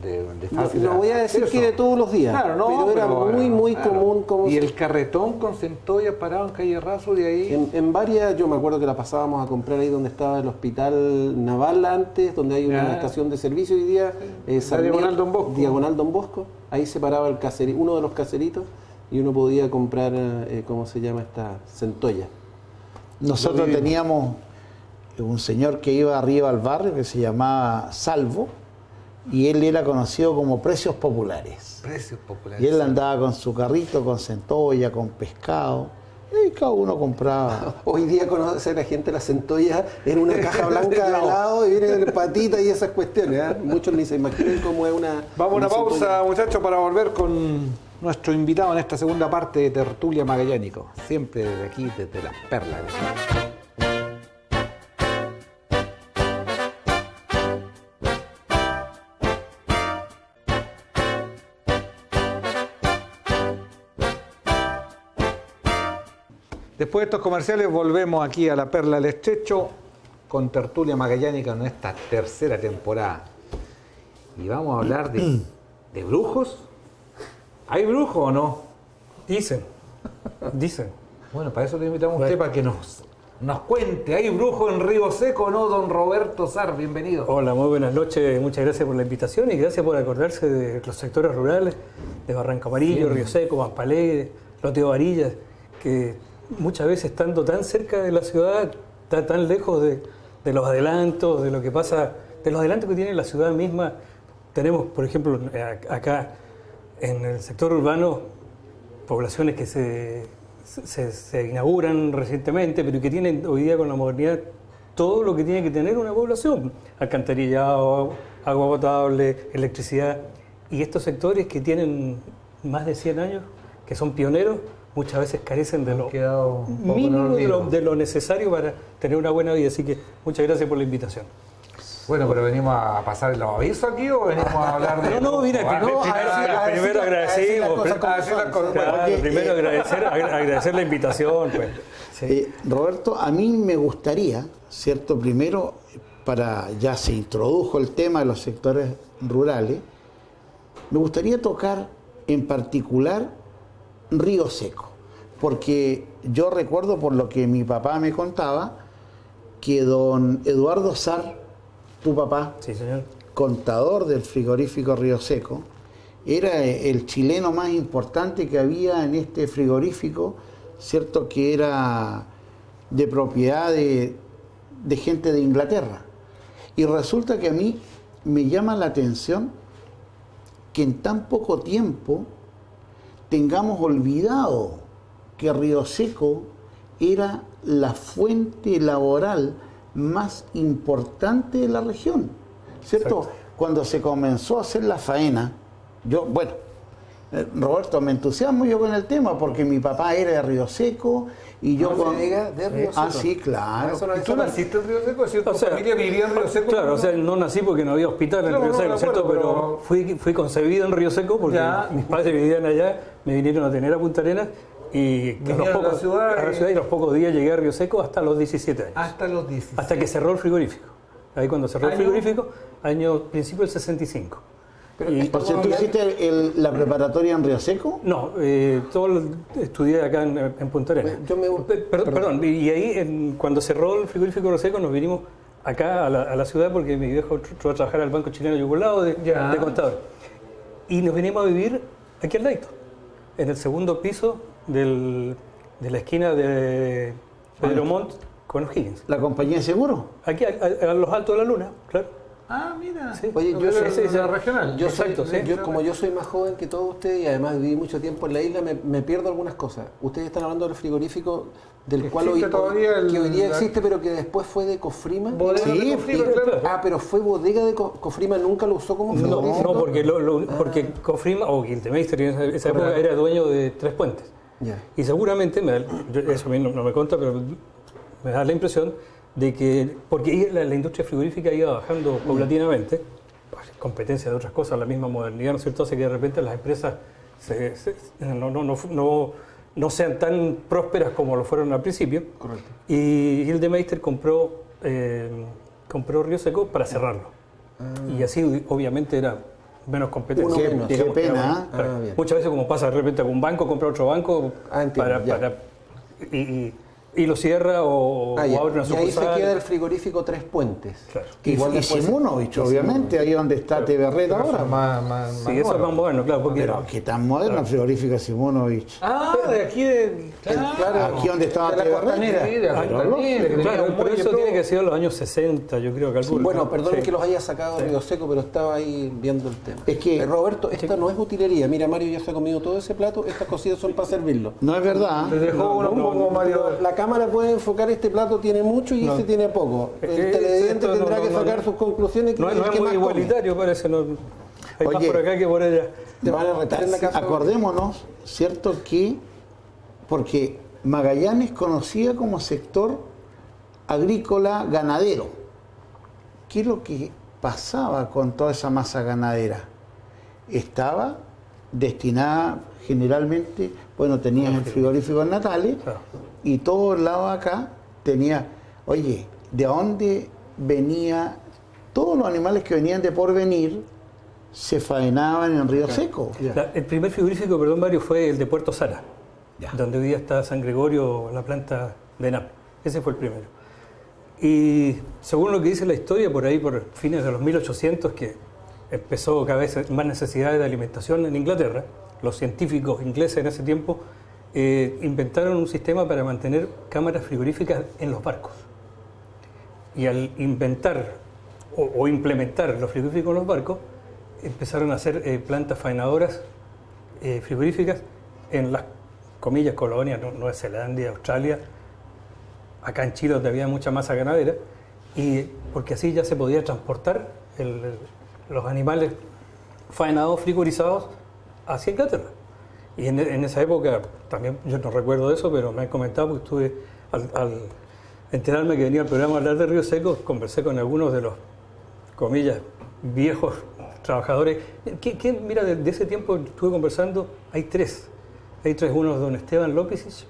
Speaker 1: de fácil.
Speaker 2: No voy a decir
Speaker 1: acceso.
Speaker 2: que de todos los días,
Speaker 1: Claro, no,
Speaker 2: pero era muy
Speaker 1: claro.
Speaker 2: común. Como
Speaker 1: Y el carretón con centolla parado en calle Razo de ahí.
Speaker 2: en varias, yo me acuerdo que la pasábamos a comprar ahí donde estaba el hospital naval antes, donde hay una
Speaker 1: Ya.
Speaker 2: estación de servicio hoy día. Sarmiento,
Speaker 1: Diagonal Don Bosco.
Speaker 2: Diagonal Don Bosco. Ahí se paraba uno de los caseritos y uno podía comprar, ¿cómo se llama esta centolla?
Speaker 3: Nosotros teníamos un señor que iba arriba al barrio que se llamaba Salvo y él era conocido como Precios Populares.
Speaker 1: Precios populares.
Speaker 3: Y él andaba con su carrito, con centolla, con pescado, y cada uno compraba.
Speaker 2: Hoy día conoce la gente la centolla en una caja blanca de helado y viene en patita y esas cuestiones. Muchos ni se imaginan cómo es una.
Speaker 1: Vamos a una pausa,
Speaker 2: centolla.
Speaker 1: muchachos, para volver con nuestro invitado en esta segunda parte de Tertulia Magallánico. Siempre desde aquí, desde Las Perlas. Después de estos comerciales volvemos aquí a la Perla del Estrecho con Tertulia Magallánica en esta tercera temporada. Y vamos a hablar de brujos. ¿Hay brujos o no?
Speaker 5: Dicen.
Speaker 1: Bueno, para eso le invitamos a usted para que nos cuente. ¿Hay brujos en Río Seco o no, don Roberto Sar? Bienvenido.
Speaker 5: Hola, muy buenas noches. Muchas gracias por la invitación y gracias por acordarse de los sectores rurales, de Barranco Amarillo, Río Seco, Pampalé, Loteo Varillas, que muchas veces estando tan cerca de la ciudad, tan lejos de los adelantos, de lo que pasa, de los adelantos que tiene la ciudad misma. Tenemos, por ejemplo, acá en el sector urbano, poblaciones que se inauguran recientemente, pero que tienen hoy día con la modernidad todo lo que tiene que tener una población: alcantarillado, agua potable, electricidad. Y estos sectores que tienen más de 100 años, que son pioneros, muchas veces carecen de lo mínimo de lo necesario para tener una buena vida. Así que muchas gracias por la invitación.
Speaker 1: Bueno, pero venimos a pasar los avisos aquí o venimos a hablar de...
Speaker 5: No, mira, primero agradecemos. Primero agradecer la invitación. Pues. Sí.
Speaker 3: Roberto, a mí me gustaría, ¿cierto? Primero, ya se introdujo el tema de los sectores rurales, me gustaría tocar en particular Río Seco, porque yo recuerdo, por lo que mi papá me contaba, que don Eduardo Sar, tu papá,
Speaker 5: sí, señor,
Speaker 3: contador del frigorífico Río Seco, era el chileno más importante que había en este frigorífico, ¿cierto? Que era de propiedad de gente de Inglaterra. Y resulta que a mí me llama la atención que en tan poco tiempo tengamos olvidado que Río Seco era la fuente laboral más importante de la región, ¿cierto? Exacto. Cuando se comenzó a hacer la faena, Roberto, me entusiasmo yo con el tema porque mi papá era de Río Seco y yo
Speaker 2: de Río Seco.
Speaker 3: Ah, sí, claro.
Speaker 1: ¿Y tú naciste en Río Seco? ¿Es cierto? ¿Tu familia vivía en Río Seco?
Speaker 5: Claro, o sea, no nací porque no había hospital en Río Seco, ¿cierto? Pero fui concebido en Río Seco porque mis padres vivían allá, me vinieron a tener a Punta Arenas. Y a la ciudad y a los pocos días llegué a Río Seco hasta los 17 años.
Speaker 1: Hasta los 17.
Speaker 5: Hasta que cerró el frigorífico. Ahí cuando cerró el frigorífico, principio del 65.
Speaker 3: ¿Por si tú hiciste la preparatoria en Río Seco?
Speaker 5: No, estudié acá en Punta Arenas. Perdón, y ahí cuando cerró el frigorífico Río Seco nos vinimos acá a la ciudad porque mi viejo fue a trabajar al Banco Chileno Yugoslavo de contador. Y nos vinimos a vivir aquí al ladito, en el segundo piso de la esquina de Pedro Montt con O'Higgins.
Speaker 3: ¿La compañía de seguro?
Speaker 5: Aquí, a los Altos de la Luna, claro.
Speaker 1: Ah, mira.
Speaker 5: Sí.
Speaker 2: Oye, yo soy
Speaker 1: la regional.
Speaker 2: Como yo soy más joven que todos ustedes y además viví mucho tiempo en la isla, me pierdo algunas cosas. Ustedes están hablando del frigorífico del cual hoy día existe, pero que después fue de Cofrima.
Speaker 3: Sí,
Speaker 2: claro. Ah, pero fue bodega de Cofrima, nunca lo usó como frigorífico.
Speaker 5: No, porque Cofrima o Quiltemeister en esa época era dueño de Tres Puentes.
Speaker 2: Ya.
Speaker 5: Y seguramente, eso a mí no me consta, pero me da la impresión de que, porque la industria frigorífica iba bajando paulatinamente, pues, competencia de otras cosas, la misma modernidad, ¿no es cierto? Hace que de repente las empresas no sean tan prósperas como lo fueron al principio.
Speaker 2: Correcto.
Speaker 5: Y Gildemeister compró Río Seco para cerrarlo. Y así obviamente era menos competencia.
Speaker 3: Qué pena.
Speaker 5: Muchas veces, como pasa de repente algún banco compra otro banco y lo cierra o abre una sucursal.
Speaker 2: Y ahí se queda el frigorífico Tres Puentes.
Speaker 5: Claro.
Speaker 3: Y Simunovich, obviamente, ahí donde está TV ahora.
Speaker 5: Sí, eso es más moderno, claro.
Speaker 3: Pero qué tan moderno el frigorífico Simunovich.
Speaker 1: De aquí
Speaker 3: claro. Aquí donde estaba TV
Speaker 5: Pero eso tiene que ser los años 60, yo creo, calculo.
Speaker 2: Bueno, perdón que los haya sacado Río Seco, pero estaba ahí viendo el tema.
Speaker 3: Es que
Speaker 2: Roberto, esta no es utilería. Mira, Mario ya se ha comido todo ese plato. Estas cositas son para servirlo.
Speaker 3: No es verdad.
Speaker 1: Te dejó un poco, Mario.
Speaker 2: La cámara puede enfocar, este plato tiene mucho y este tiene poco. El televidente tendrá que sacar sus conclusiones.
Speaker 5: No es muy igualitario, parece. Hay más por acá que por allá.
Speaker 2: Te van a retar en la casa.
Speaker 3: Acordémonos, ¿cierto? Porque Magallanes conocía como sector agrícola ganadero. ¿Qué es lo que pasaba con toda esa masa ganadera? Estaba destinada generalmente, tenías el frigorífico en Natales, y todo el lado acá tenía, ¿de dónde venía? Todos los animales que venían de Porvenir se faenaban en Río Seco.
Speaker 5: El primer frigorífico, perdón, Mario, fue el de Puerto Sara, donde hoy día está San Gregorio, la planta de ENAP. Ese fue el primero. Y según lo que dice la historia, por ahí, por fines de los 1800, que empezó cada vez más necesidades de alimentación en Inglaterra, los científicos ingleses en ese tiempo inventaron un sistema para mantener cámaras frigoríficas en los barcos. Y al inventar o implementar los frigoríficos en los barcos, empezaron a hacer plantas faenadoras frigoríficas en las, comillas, colonias, Nueva Zelanda, Australia, acá en Chile donde había mucha masa ganadera, y porque así ya se podía transportar los animales faenados, frigorizados hacia Inglaterra. Y en esa época, también yo no recuerdo eso, pero me han comentado, porque estuve al enterarme que venía el programa a hablar de Río Seco, conversé con algunos de los, comillas, viejos trabajadores. Mira, de ese tiempo estuve conversando, hay tres. Uno es don Esteban López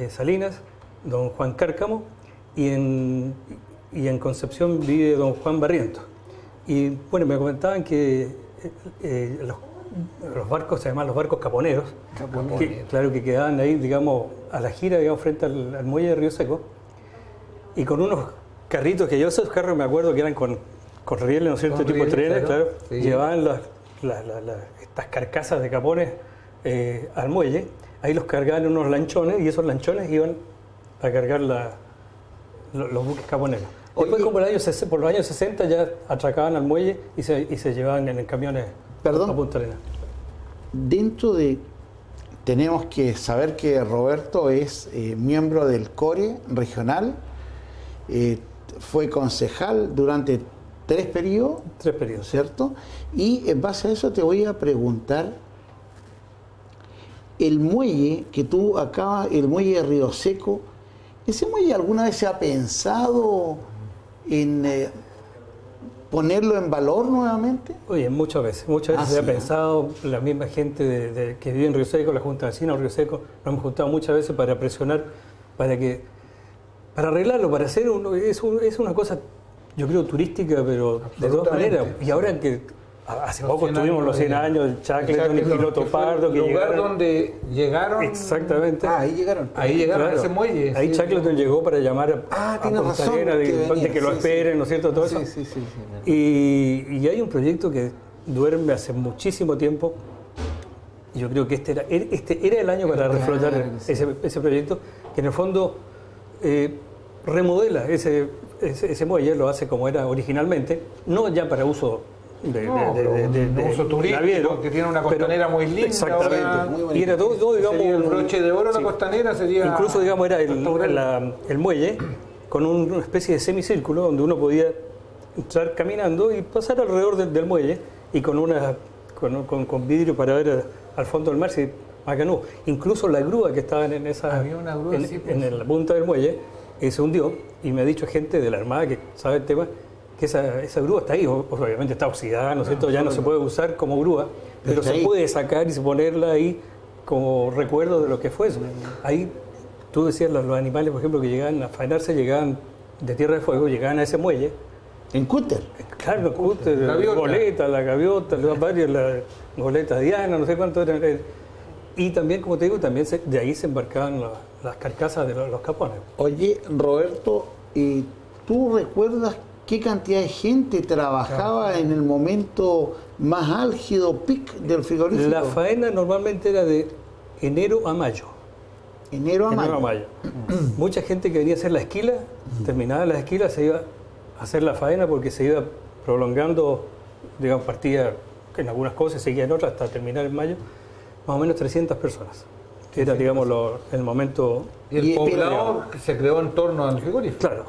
Speaker 5: Salinas, don Juan Cárcamo, y en Concepción vive don Juan Barrientos. Y bueno, me comentaban que los barcos, se llaman los barcos caponeros, claro, que quedaban ahí, digamos, a la gira, digamos, frente al muelle de Río Seco, y con unos carritos, que yo esos carros me acuerdo que eran con rieles, ¿no es cierto?, tipo trenes, claro, sí. Llevaban estas carcasas de capones al muelle, ahí los cargaban en unos lanchones, y esos lanchones iban a cargar los buques caponeros. Después, como por los años 60, ya atracaban al muelle y se llevaban en camiones a Punta Arenas.
Speaker 3: Tenemos que saber que Roberto es miembro del CORE regional, fue concejal durante 3 periodos.
Speaker 5: 3 periodos.
Speaker 3: ¿Cierto? Y en base a eso te voy a preguntar, el muelle que tú acabas, el muelle de Río Seco, ¿ese muelle alguna vez se ha pensado en ponerlo en valor nuevamente?
Speaker 5: Oye, muchas veces se ha pensado, la misma gente que vive en Río Seco, la Junta de Vecinos de Río Seco, nos hemos juntado muchas veces para presionar, para arreglarlo, para hacer es una cosa, yo creo, turística, pero de todas maneras. Y ahora que hace poco tuvimos los 100 años del Shackleton y Piloto Pardo, que
Speaker 1: el lugar
Speaker 5: llegaron,
Speaker 1: donde llegaron.
Speaker 5: Exactamente.
Speaker 2: Ahí llegaron
Speaker 5: claro,
Speaker 2: a ese muelle.
Speaker 5: Ahí sí, Shackleton llegó para llamar a Punta Arenas, de que lo esperen, ¿no es cierto? Todo eso.
Speaker 2: Sí.
Speaker 5: Y hay un proyecto que duerme hace muchísimo tiempo. Yo creo que este era el año para reflotar ese proyecto, que en el fondo remodela ese muelle, lo hace como era originalmente, no ya para uso de
Speaker 1: uso turístico, naviero, que tiene una costanera muy linda.
Speaker 5: Exactamente. Muy y era todo, digamos,
Speaker 1: el broche de oro, sí. La costanera sería...
Speaker 5: Incluso, digamos, era el muelle con una especie de semicírculo donde uno podía entrar caminando y pasar alrededor del muelle, y con vidrio para ver al fondo del mar, Macanú. Incluso la grúa que estaba en la punta del muelle se hundió, y me ha dicho gente de la Armada que sabe el tema, que esa grúa está ahí, obviamente está oxidada, ¿no es cierto? Ya no se puede usar como grúa, pero se puede sacar y ponerla ahí como recuerdo de lo que fue eso. Ahí, tú decías, los animales, por ejemplo, que llegaban a faenarse, llegaban de Tierra de Fuego, llegaban a ese muelle.
Speaker 3: ¿En cúter?
Speaker 5: Claro, en cúter, la gaviota, la goleta Diana, no sé cuánto eran. Y también, como te digo, de ahí se embarcaban las carcasas de los capones.
Speaker 3: Oye, Roberto, ¿y tú recuerdas qué cantidad de gente trabajaba en el momento más álgido, pic del frigorífico?
Speaker 5: La faena normalmente era de enero a mayo.
Speaker 3: Enero a mayo.
Speaker 5: Mucha gente que venía a hacer la esquila, terminada la esquila, se iba a hacer la faena porque se iba prolongando, digamos, partía en algunas cosas, seguía en otras hasta terminar en mayo, más o menos 300 personas. Que era, digamos, el momento...
Speaker 1: Y el poblado se creó en torno al frigorífico.
Speaker 5: Claro.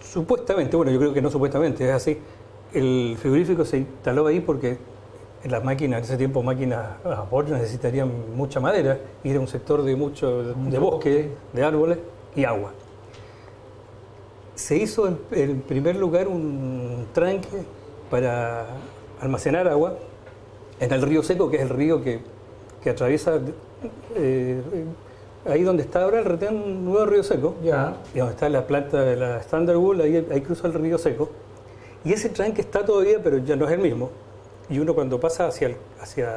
Speaker 5: Supuestamente, bueno, yo creo que no supuestamente, es así, el frigorífico se instaló ahí porque las máquinas, en ese tiempo máquinas a vapor, necesitarían mucha madera, y era un sector de bosque, de árboles y agua. Se hizo en primer lugar un tranque para almacenar agua en el río Seco, que es el río que atraviesa ahí donde está ahora el retén Nuevo Río Seco, y donde está la planta de la Standard Wool, ahí cruza el río Seco. Y ese tranque está todavía, pero ya no es el mismo. Y uno, cuando pasa hacia el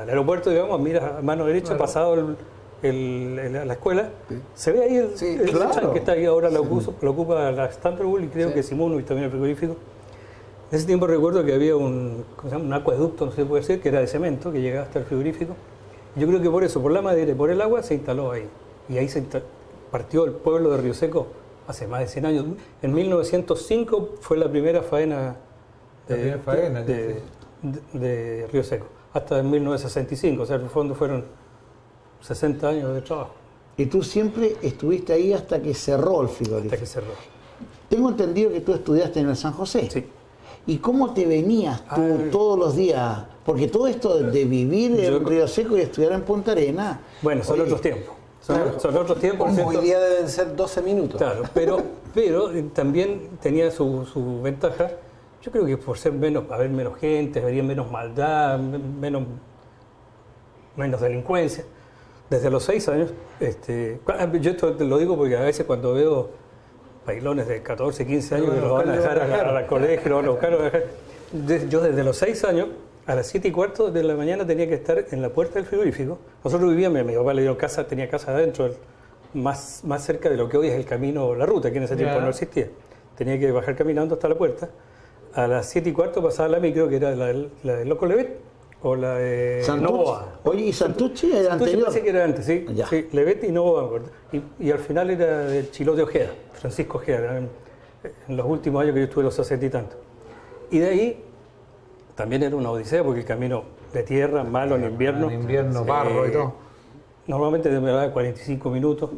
Speaker 5: aeropuerto, digamos, mira a mano derecha, pasado la escuela, se ve ahí el tranque que está ahí ahora, lo ocupa la Standard Wool, y creo que Simón, y también el frigorífico. En ese tiempo recuerdo que había un acueducto, no se puede decir, que era de cemento, que llegaba hasta el frigorífico. Yo creo que por eso, por la madera y por el agua, se instaló ahí. Y ahí partió el pueblo de Río Seco hace más de 100 años. En 1905 fue la primera faena de Río Seco, hasta en 1965. O sea, en el fondo fueron 60 años de trabajo.
Speaker 3: Y tú siempre estuviste ahí hasta que cerró el frigorífico.
Speaker 5: Hasta que cerró.
Speaker 3: tengo entendido que tú estudiaste en el San José.
Speaker 5: Sí.
Speaker 3: ¿Y cómo te venías tú todos los días? Porque todo esto de vivir en Río Seco y estudiar en Punta Arenas...
Speaker 5: Bueno, son otros tiempos. Son otros tiempos.
Speaker 2: Como
Speaker 5: ¿cierto?
Speaker 2: hoy día deben ser 12 minutos.
Speaker 5: Claro, pero también tenía su ventaja. Yo creo que por ser haber menos gente, habría menos maldad, menos delincuencia. Desde los 6 años, yo esto te lo digo porque a veces cuando veo bailones de 14, 15 años que los van a dejar a la colegio, lo van a buscar, yo desde los 6 años, a las 7:15 de la mañana tenía que estar en la puerta del frigorífico. Nosotros vivíamos, mi papá le dio casa, tenía casa adentro, más cerca de lo que hoy es el camino, la ruta, que en ese tiempo no existía. Tenía que bajar caminando hasta la puerta. A las 7:15 pasaba la micro, que era la del Loco Levet o la de Novoa.
Speaker 3: Oye, ¿y Santucci era anterior?
Speaker 5: Parece que era antes, sí.
Speaker 3: Ya.
Speaker 5: Sí, Levet y Novoa. Y al final era del Chilote Ojeda, Francisco Ojeda, en los últimos años que yo estuve, los 60 y tantos. Y de ahí también era una odisea, porque el camino de tierra, malo en invierno.
Speaker 1: En invierno, barro y todo.
Speaker 5: Normalmente demoraba 45 minutos.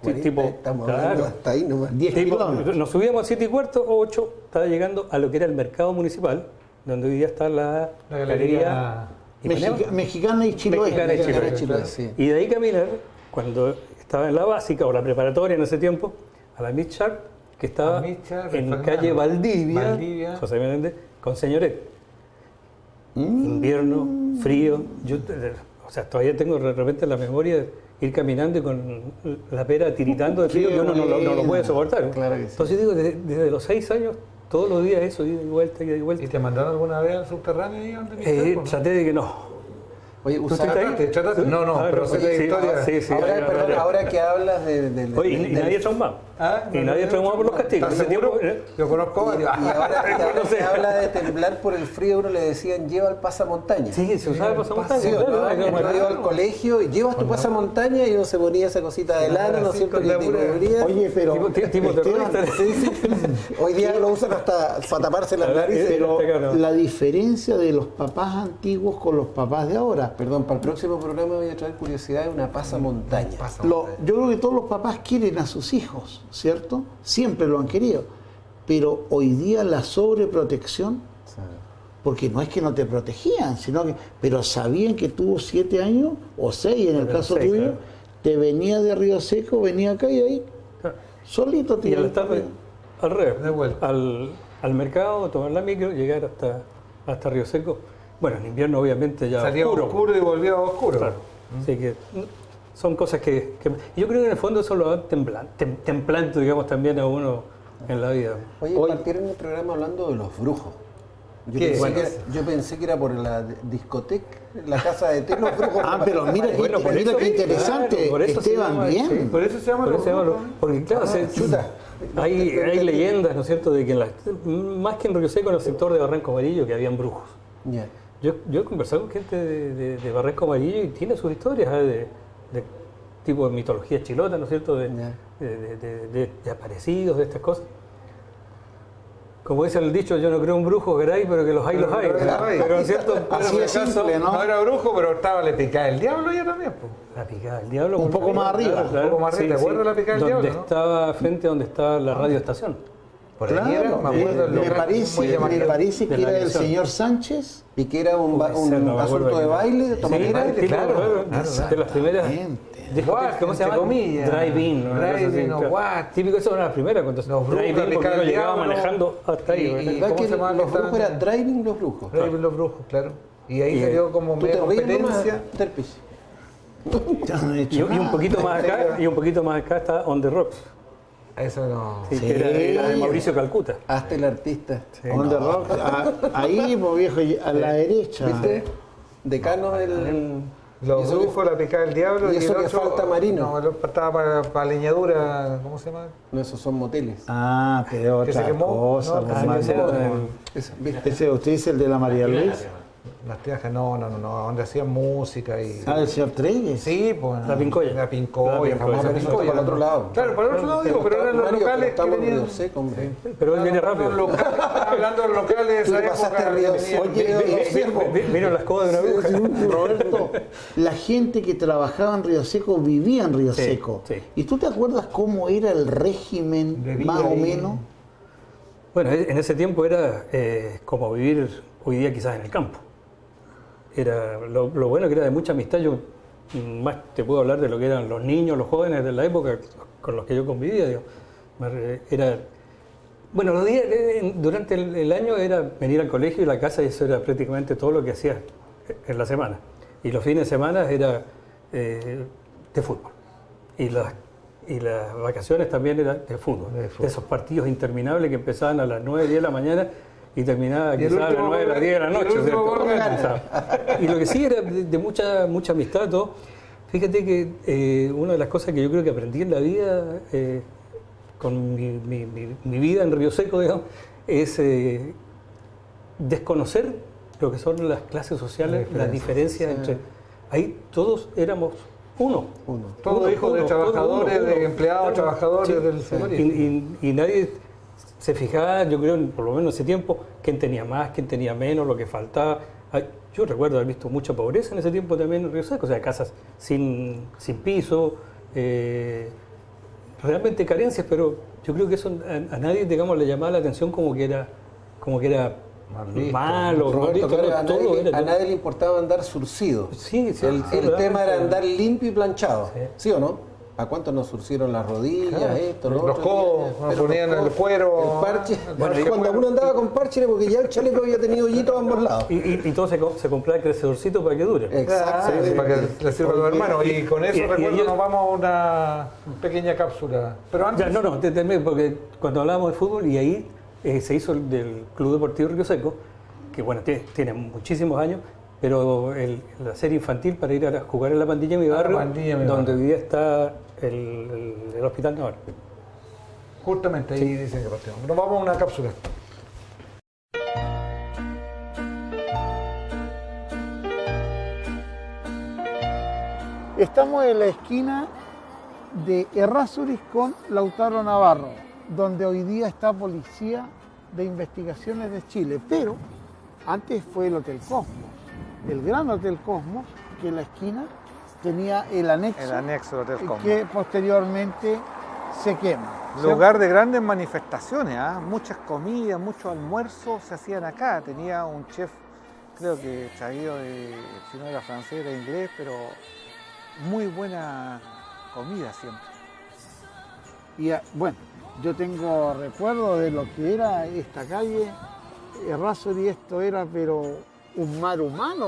Speaker 2: Estamos hablando hasta ahí nomás.
Speaker 3: 10 kilómetros.
Speaker 5: Nos subíamos a 7:15 o 8, estaba llegando a lo que era el mercado municipal, donde hoy día está la galería
Speaker 3: Mexicana y Chiloé.
Speaker 5: Mexicana y Chiloé.
Speaker 2: Sí.
Speaker 5: Y de ahí caminar, cuando estaba en la básica o la preparatoria en ese tiempo, a la Miss Sharp, que estaba en calle Valdivia, José Menéndez, con Señoret. Invierno, frío. Yo, todavía tengo de repente la memoria de ir caminando y con la pera tiritando de frío, que uno no lo puede soportar.
Speaker 2: Claro que sí.
Speaker 5: Entonces digo, desde los 6 años, todos los días eso, ida y vuelta, ida y vuelta.
Speaker 1: ¿Y te mandaron alguna vez al subterráneo ahí donde
Speaker 5: Traté de que no.
Speaker 2: Oye,
Speaker 1: ¿Trataste? No, pero sé la historia.
Speaker 5: Sí,
Speaker 2: ahora que hablas de
Speaker 5: Oye, y nadie traumado. Y nadie traumado por los castigos.
Speaker 1: ¿Estás seguro? Yo conozco varios.
Speaker 2: Y ahora que habla de temblar por el frío, uno le decían, lleva el pasamontaña.
Speaker 5: Sí, se usaba el pasamontaña.
Speaker 2: Sí, uno iba al colegio y llevas tu pasamontaña y uno se ponía esa cosita de lana, ¿no es cierto? Que te cubría.
Speaker 3: Oye, pero
Speaker 5: tipo terrorista.
Speaker 2: Hoy día lo usan hasta para taparse las narices.
Speaker 3: pero la diferencia de los papás antiguos con los papás de ahora.
Speaker 2: Perdón, para el próximo programa voy a traer curiosidad de una pasamontaña.
Speaker 3: Yo creo que todos los papás quieren a sus hijos, ¿cierto? Siempre lo han querido. Pero hoy día la sobreprotección, porque no es que no te protegían, sino que, pero sabían que tuvo 7 años o 6 en el caso tuyo, claro. Te venía de Río Seco, venía acá y ahí, solito te
Speaker 5: y al revés,
Speaker 1: de vuelta.
Speaker 5: Al mercado, tomar la micro, llegar hasta Río Seco. Bueno, en invierno obviamente ya
Speaker 1: salía oscuro y volvía oscuro.
Speaker 5: Claro. Así que son cosas que yo creo que en el fondo eso lo va templando, digamos, también a uno en la vida.
Speaker 2: Oye, partieron el programa hablando de los brujos. Yo pensé que era por la discoteca, la casa de té, los brujos.
Speaker 3: Pero mira, mira qué interesante,
Speaker 5: claro,
Speaker 3: Esteban, bien.
Speaker 1: Sí, por eso se llama
Speaker 5: porque claro, hay leyendas, ¿no es cierto?, de que más que en Río Seco, en el sector de Barranco Amarillo, que habían brujos.
Speaker 2: Yeah.
Speaker 5: Yo he conversado con gente de Barranco Amarillo y tiene sus historias de tipo de mitología chilota, ¿no es cierto?, de aparecidos, de estas cosas. Como dice el dicho, yo no creo en brujos, Garay, pero que los hay, los hay. Pero es cierto,
Speaker 3: así es simple, ¿no?
Speaker 1: No era brujo, pero estaba la picada del diablo ya también. Pues.
Speaker 5: La picada del diablo.
Speaker 3: Un poco más arriba.
Speaker 1: Un poco más arriba, ¿te acuerdas de la picada del diablo?
Speaker 5: Donde estaba, frente a donde está la radioestación.
Speaker 1: Por ahí era, me acuerdo
Speaker 3: me parece que era el señor Sánchez.
Speaker 2: Y que era un asunto de baile, de tomadera.
Speaker 5: Claro, de las primeras. ¿Cómo se llama? Drive-in.
Speaker 1: Drive-in o what.
Speaker 5: Típico, eso era la primera. Cuando drive-in, porque uno llegaba manejando hasta ahí.
Speaker 2: ¿Verdad que los brujos eran driving los brujos?
Speaker 1: Driving los brujos, claro. Y ahí se dio como media competencia.
Speaker 5: Y un poquito más acá está On The Rocks.
Speaker 1: Eso no.
Speaker 5: Sí, que era de Mauricio Calcuta.
Speaker 2: Hasta el artista.
Speaker 3: Sí, On The Rocks, ahí, viejo, a la derecha.
Speaker 2: ¿Viste? Decano del...
Speaker 1: Los brujos, la picada del diablo.
Speaker 2: Y eso que falta marino.
Speaker 1: No, estaba para leñadura, ¿cómo se llama?
Speaker 2: No, esos son moteles.
Speaker 3: Pero otra cosa. Ese, usted dice el de la María Luisa.
Speaker 1: Las Teajas, no, donde hacían música y...
Speaker 3: ¿El señor Tregues?
Speaker 1: Sí, pues...
Speaker 5: La Pincoya.
Speaker 1: La Pincoya,
Speaker 2: famosa Pincoya. Por el otro lado.
Speaker 1: Claro, por el otro lado digo, pero eran los locales que venían...
Speaker 5: Pero él viene rápido.
Speaker 1: hablando de los locales de esa
Speaker 2: Tú pasaste
Speaker 1: época.
Speaker 2: Río
Speaker 1: que
Speaker 2: Seco.
Speaker 1: venían-
Speaker 5: Vino la escoba de una aguja.
Speaker 3: Roberto, la gente que trabajaba en Río Seco vivía en Río
Speaker 5: Sí,
Speaker 3: Seco.
Speaker 5: sí.
Speaker 3: ¿Y tú te acuerdas cómo era el régimen,
Speaker 1: De vida
Speaker 3: más o
Speaker 1: ahí.
Speaker 3: menos?
Speaker 5: Bueno, en ese tiempo era como vivir hoy día quizás en el campo. Era lo bueno que era de mucha amistad. Yo más te puedo hablar de lo que eran los niños, los jóvenes de la época con los que yo convivía. Digo. Bueno, los días durante el año era venir al colegio y la casa, y eso era prácticamente todo lo que hacía en la semana. Y los fines de semana era de fútbol. Y las vacaciones también eran de fútbol.
Speaker 1: De fútbol.
Speaker 5: Esos partidos interminables que empezaban a las 9, 10 de la mañana y terminaban
Speaker 1: Y el
Speaker 5: quizás a las
Speaker 1: último
Speaker 5: 9 de las 10 de la
Speaker 1: gol-
Speaker 5: noche.
Speaker 1: el último
Speaker 5: ¿cierto?
Speaker 1: gol gana.
Speaker 5: Organizado. Y lo que sí era de mucha amistad, todo. Fíjate que una de las cosas que yo creo que aprendí en la vida, con mi vida en Río Seco, digamos, es desconocer lo que son las clases sociales, las diferencias entre... Ahí todos éramos uno.
Speaker 1: Todos hijos de trabajadores, de empleados, trabajadores
Speaker 5: Sí.
Speaker 1: del frigorífico.
Speaker 5: Y nadie se fijaba, yo creo, por lo menos en ese tiempo, quién tenía más, quién tenía menos, lo que faltaba. Yo recuerdo haber visto mucha pobreza en ese tiempo también en Río Seco, o sea, casas sin piso, realmente carencias, pero yo creo que eso a nadie, digamos, le llamaba la atención como que era
Speaker 1: Mal visto.
Speaker 5: malo, mal
Speaker 2: Roberto,
Speaker 5: visto,
Speaker 2: claro,
Speaker 5: todo
Speaker 2: a
Speaker 5: era...
Speaker 2: nadie le importaba andar surcido.
Speaker 5: Sí, sí,
Speaker 2: El
Speaker 5: sí,
Speaker 2: tema era
Speaker 5: realmente.
Speaker 2: andar limpio y planchado.
Speaker 5: Sí.
Speaker 2: ¿Sí o no? ¿A cuántos nos surcieron las rodillas, esto, lo
Speaker 1: Los
Speaker 2: otro?
Speaker 1: codos, nos
Speaker 2: Pero
Speaker 1: ponían
Speaker 2: los
Speaker 1: el
Speaker 2: codos,
Speaker 1: cuero.
Speaker 2: el parche.
Speaker 1: Bueno, y
Speaker 2: Cuando
Speaker 1: después-
Speaker 2: uno andaba con parche era porque ya el chaleco había tenido hoyitos a ambos lados.
Speaker 5: Y todo se compraba el crecedorcito para que dure.
Speaker 2: Exacto.
Speaker 1: Sí, para que le sirva a los hermanos. Y con eso
Speaker 5: Y
Speaker 1: recuerdo
Speaker 5: ellos-
Speaker 1: nos vamos a una pequeña cápsula. Pero antes,
Speaker 5: Ya, no, te terminé, porque cuando hablábamos de fútbol, y ahí se hizo el del Club Deportivo Río Seco, que bueno, tiene muchísimos años, pero la serie infantil para ir a jugar en la Pandilla de mi barrio,
Speaker 1: Pandilla de mi
Speaker 5: donde
Speaker 1: barrio.
Speaker 5: hoy día está el Hospital Naval.
Speaker 1: justamente ahí dicen que partimos. Nos vamos a una cápsula.
Speaker 6: Estamos en la esquina de Errázuriz con Lautaro Navarro, donde hoy día está Policía de Investigaciones de Chile, pero antes fue el Hotel Cosmos, el gran Hotel Cosmos, que en la esquina tenía el anexo,
Speaker 1: El anexo del Hotel Cosmos.
Speaker 6: que posteriormente se quema.
Speaker 1: Lugar de grandes manifestaciones, ¿ah? Muchas comidas, muchos almuerzos se hacían acá. Tenía un chef, creo que traído de, si no era francés, era inglés, pero muy buena comida siempre.
Speaker 6: Y bueno, yo tengo recuerdo de lo que era esta calle, Errázuriz, esto era pero un mar humano.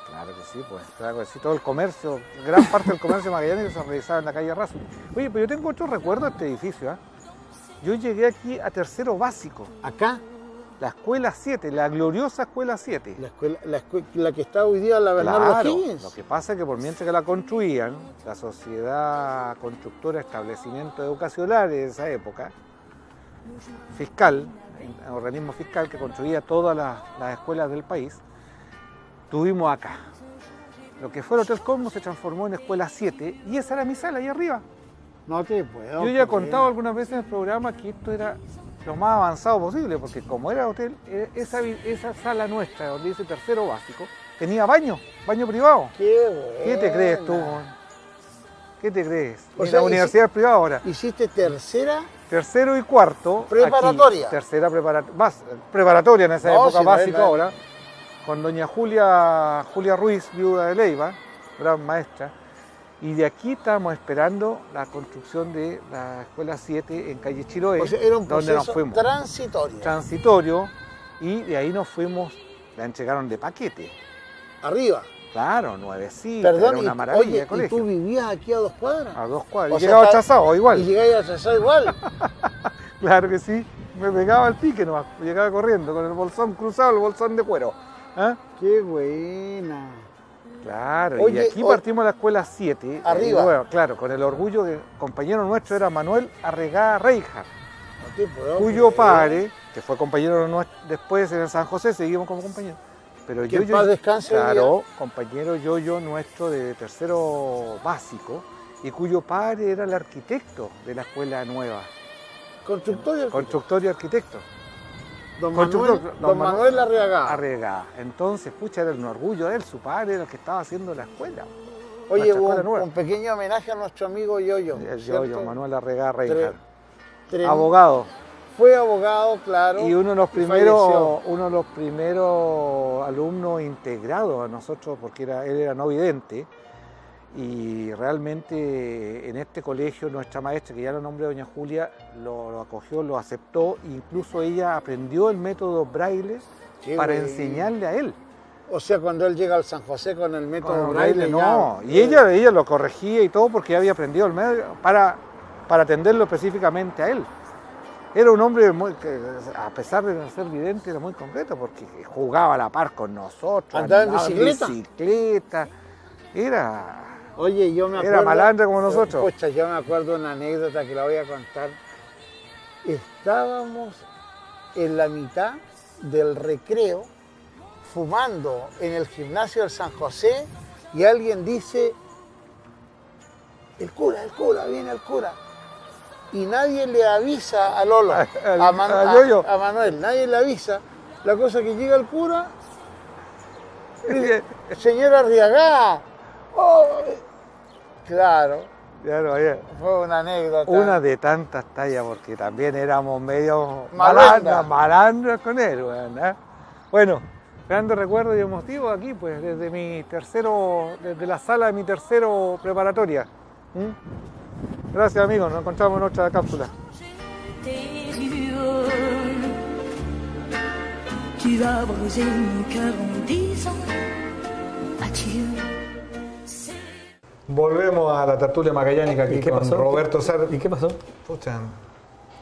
Speaker 1: Claro que sí, pues, claro que sí. Todo el comercio, gran parte del comercio magallanes se realizaba en la calle Errázuriz. Oye, pero yo tengo otro recuerdo de este edificio, ¿ah? Yo llegué aquí a tercero básico,
Speaker 6: Acá,
Speaker 1: la escuela 7, la gloriosa escuela 7.
Speaker 6: la que está hoy día, la Bernardo
Speaker 1: Claro,
Speaker 6: Higgins.
Speaker 1: lo que pasa es que por mientras que la construían, la Sociedad Constructora de Establecimientos Educacionales de esa época, fiscal, un organismo fiscal que construía todas las escuelas del país, tuvimos acá. Lo que fue el Hotel Cosmos se transformó en Escuela 7 y esa era mi sala ahí arriba.
Speaker 6: No te puedo.
Speaker 1: Yo ya he
Speaker 6: creer.
Speaker 1: contado algunas veces en el programa que esto era lo más avanzado posible, porque como era hotel, esa sala nuestra, donde dice tercero básico, tenía baño privado.
Speaker 6: Qué bueno.
Speaker 1: ¿Qué te crees tú? ¿Qué te crees?
Speaker 6: O
Speaker 1: En
Speaker 6: sea,
Speaker 1: la universidad privada ahora.
Speaker 6: Hiciste tercera.
Speaker 1: Tercero y cuarto.
Speaker 6: Preparatoria.
Speaker 1: Aquí, tercera preparatoria en esa
Speaker 6: No,
Speaker 1: época,
Speaker 6: si no
Speaker 1: básico
Speaker 6: era-
Speaker 1: ahora. Con doña Julia Ruiz, viuda de Leiva, gran maestra. Y de aquí estábamos esperando la construcción de la Escuela 7 en calle Chiloé,
Speaker 6: O sea, era un
Speaker 1: donde nos
Speaker 6: proceso
Speaker 1: fuimos.
Speaker 6: transitorio.
Speaker 1: Transitorio, y de ahí nos fuimos, la entregaron de paquete.
Speaker 6: Arriba.
Speaker 1: Claro, nuevecita,
Speaker 6: Perdón,
Speaker 1: era una
Speaker 6: y,
Speaker 1: maravilla
Speaker 6: oye,
Speaker 1: de
Speaker 6: ¿y
Speaker 1: colegio.
Speaker 6: tú vivías aquí a 2 cuadras?
Speaker 1: A 2 cuadras.
Speaker 6: O
Speaker 1: Y
Speaker 6: sea,
Speaker 1: llegaba
Speaker 6: está-
Speaker 1: atrasado, igual.
Speaker 6: Y llegáis atrasado igual.
Speaker 1: Claro que sí. Me pegaba al pique nomás. Llegaba corriendo con el bolsón cruzado, el bolsón de cuero. ¿Ah?
Speaker 6: Qué buena.
Speaker 1: Claro,
Speaker 6: Oye,
Speaker 1: y aquí partimos la escuela 7.
Speaker 6: Arriba.
Speaker 1: Bueno, claro, con el orgullo que el compañero nuestro era Manuel Arregada Reija,
Speaker 6: No te puedo
Speaker 1: cuyo
Speaker 6: creer.
Speaker 1: padre, que fue compañero nuestro después en el San José, seguimos como compañeros. Pero
Speaker 6: Que en paz descanse,
Speaker 1: claro, compañero Yoyo nuestro de tercero básico, y cuyo padre era el arquitecto de la escuela nueva,
Speaker 6: Constructor y arquitecto.
Speaker 1: constructor y arquitecto.
Speaker 6: Don
Speaker 1: constructor,
Speaker 6: Manuel, don Manuel Arriagada.
Speaker 1: Arriagada. Entonces, pucha, era un orgullo de él, su padre era el que estaba haciendo la escuela.
Speaker 6: Oye,
Speaker 1: Nuestra
Speaker 6: hubo
Speaker 1: escuela nueva.
Speaker 6: un pequeño homenaje a nuestro amigo Yoyo.
Speaker 1: El
Speaker 6: ¿cierto?
Speaker 1: Yoyo, Manuel Arriagada Reinhardt.
Speaker 6: Trem-
Speaker 1: Abogado.
Speaker 6: Fue abogado, claro.
Speaker 1: Y uno de los
Speaker 6: falleció.
Speaker 1: primeros alumnos integrados a nosotros, porque él era no vidente, y realmente en este colegio nuestra maestra, que ya lo nombré doña Julia, lo acogió, lo aceptó, incluso ella aprendió el método Braille
Speaker 6: Sí,
Speaker 1: para
Speaker 6: güey.
Speaker 1: enseñarle a él.
Speaker 6: O sea, cuando él llega al San José con el método
Speaker 1: Con
Speaker 6: Braille,
Speaker 1: no,
Speaker 6: ya-
Speaker 1: y ella lo corregía y todo porque había aprendido el medio para atenderlo específicamente a él. Era un hombre que, a pesar de no ser vidente, era muy concreto porque jugaba a la par con nosotros.
Speaker 6: ¿Andaba en bicicleta?
Speaker 1: bicicleta. Era...
Speaker 6: Oye, yo me acuerdo...
Speaker 1: Era malandro como nosotros.
Speaker 6: Pucha, yo me acuerdo de una anécdota que la voy a contar. Estábamos en la mitad del recreo fumando en el gimnasio del San José y alguien dice, el cura, viene el cura. Y nadie le avisa a Lolo,
Speaker 1: a Yoyo.
Speaker 6: a Manuel, nadie le avisa. La cosa que llega el cura, dice, señora Arriagada. Oh, claro,
Speaker 1: Claro, oye,
Speaker 6: fue una anécdota.
Speaker 1: una de tantas tallas porque también éramos medio
Speaker 6: Malanda.
Speaker 1: malandras con él. Bueno, grandes recuerdos y emotivos aquí, pues, desde la sala de mi tercero preparatoria. Gracias, amigos, nos encontramos en otra cápsula.
Speaker 7: Tu vas briser mon cœur en disant adieu.
Speaker 1: Volvemos a la tertulia magallánica aquí
Speaker 5: ¿Y qué
Speaker 1: con
Speaker 5: pasó?
Speaker 1: Roberto Sar.
Speaker 5: ¿Y qué pasó?
Speaker 1: Pucha,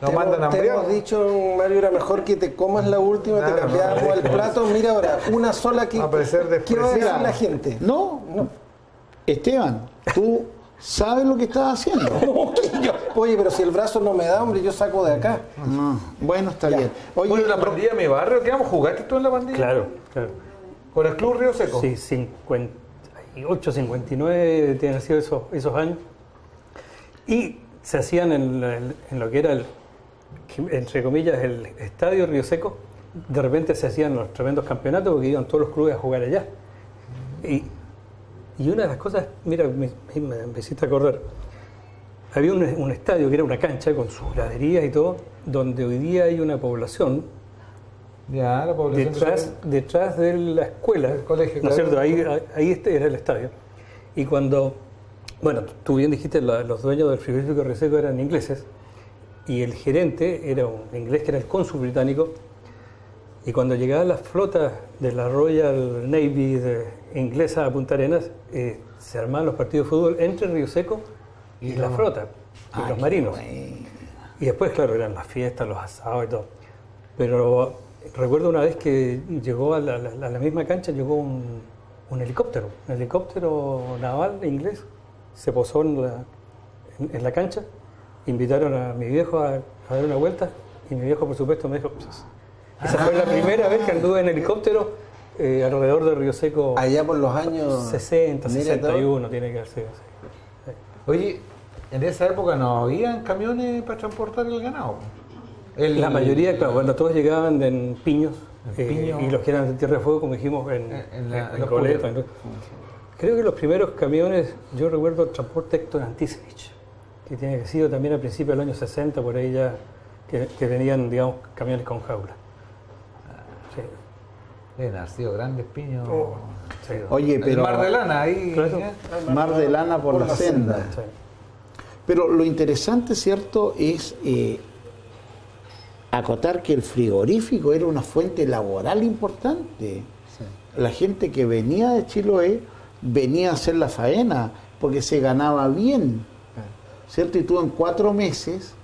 Speaker 1: nos mandan a
Speaker 2: Te
Speaker 1: hambriar.
Speaker 2: hemos dicho, Mario, era mejor que te comas la última,
Speaker 1: Claro,
Speaker 2: te cambiamos
Speaker 1: no,
Speaker 2: el plato. Mira ahora, una sola que...
Speaker 1: A parecer
Speaker 2: ¿Qué va a decir
Speaker 1: despreciado.
Speaker 2: la gente?
Speaker 3: No, Esteban, tú sabes lo que estás haciendo.
Speaker 2: Oye, pero si el brazo no me da, hombre, yo saco de acá.
Speaker 3: No, bueno, está bien. Oye,
Speaker 1: Bueno, la pandilla de mi barrio, ¿qué vamos? ¿Jugaste tú en la pandilla?
Speaker 5: Claro, claro.
Speaker 1: ¿Con el Club Río Seco?
Speaker 5: Sí, 58, 59 tienen sido esos años. Y se hacían en lo que era, entre comillas, el Estadio Río Seco. De repente se hacían los tremendos campeonatos porque iban todos los clubes a jugar allá. Y una de las cosas, mira, me hiciste acordar, había un estadio que era una cancha con sus graderías y todo, donde hoy día hay una población
Speaker 1: Ya, la población
Speaker 5: detrás de la escuela,
Speaker 1: El colegio,
Speaker 5: ¿no es
Speaker 1: claro.
Speaker 5: cierto? Ahí era el estadio. Y cuando, bueno, tú bien dijiste, los dueños del frigorífico Río Seco eran ingleses, y el gerente era un inglés que era el cónsul británico, y cuando llegaban las flotas de la Royal Navy inglesa a Punta Arenas, se armaban los partidos de fútbol entre Río Seco y la flota, y los marinos. Y después, claro, eran las fiestas, los asados y todo. Pero recuerdo una vez que llegó a la misma cancha, llegó un helicóptero naval inglés, se posó en la cancha, invitaron a mi viejo a dar una vuelta, y mi viejo, por supuesto, me dijo, esa fue la primera vez que anduve en helicóptero alrededor de Río Seco.
Speaker 2: Allá por los años
Speaker 5: 60,
Speaker 2: Mira
Speaker 5: 61 tiene que haber sido. Sí.
Speaker 1: Oye, en esa época no habían camiones para transportar el ganado.
Speaker 5: La mayoría, claro, bueno, todos llegaban en piños,
Speaker 1: piño.
Speaker 5: y los que eran de Tierra de Fuego, como dijimos, en
Speaker 1: los
Speaker 5: Coleta.
Speaker 1: pueblos.
Speaker 5: Creo que los primeros camiones, yo recuerdo el transporte Héctor Anticevich, que tiene que sido también a principios del año 60, por ahí ya, que venían, digamos, camiones con jaula. Sí.
Speaker 1: Deben haber sido grandes piños.
Speaker 5: Sí.
Speaker 3: oye,
Speaker 1: El
Speaker 3: pero
Speaker 1: Mar de Lana, ahí.
Speaker 5: Claro.
Speaker 3: Mar de Lana por la senda.
Speaker 5: Sí.
Speaker 3: Pero lo interesante, ¿cierto?, es acotar que el frigorífico era una fuente laboral importante. La gente que venía de Chiloé venía a hacer la faena porque se ganaba bien, ¿cierto? Y tú en 4 meses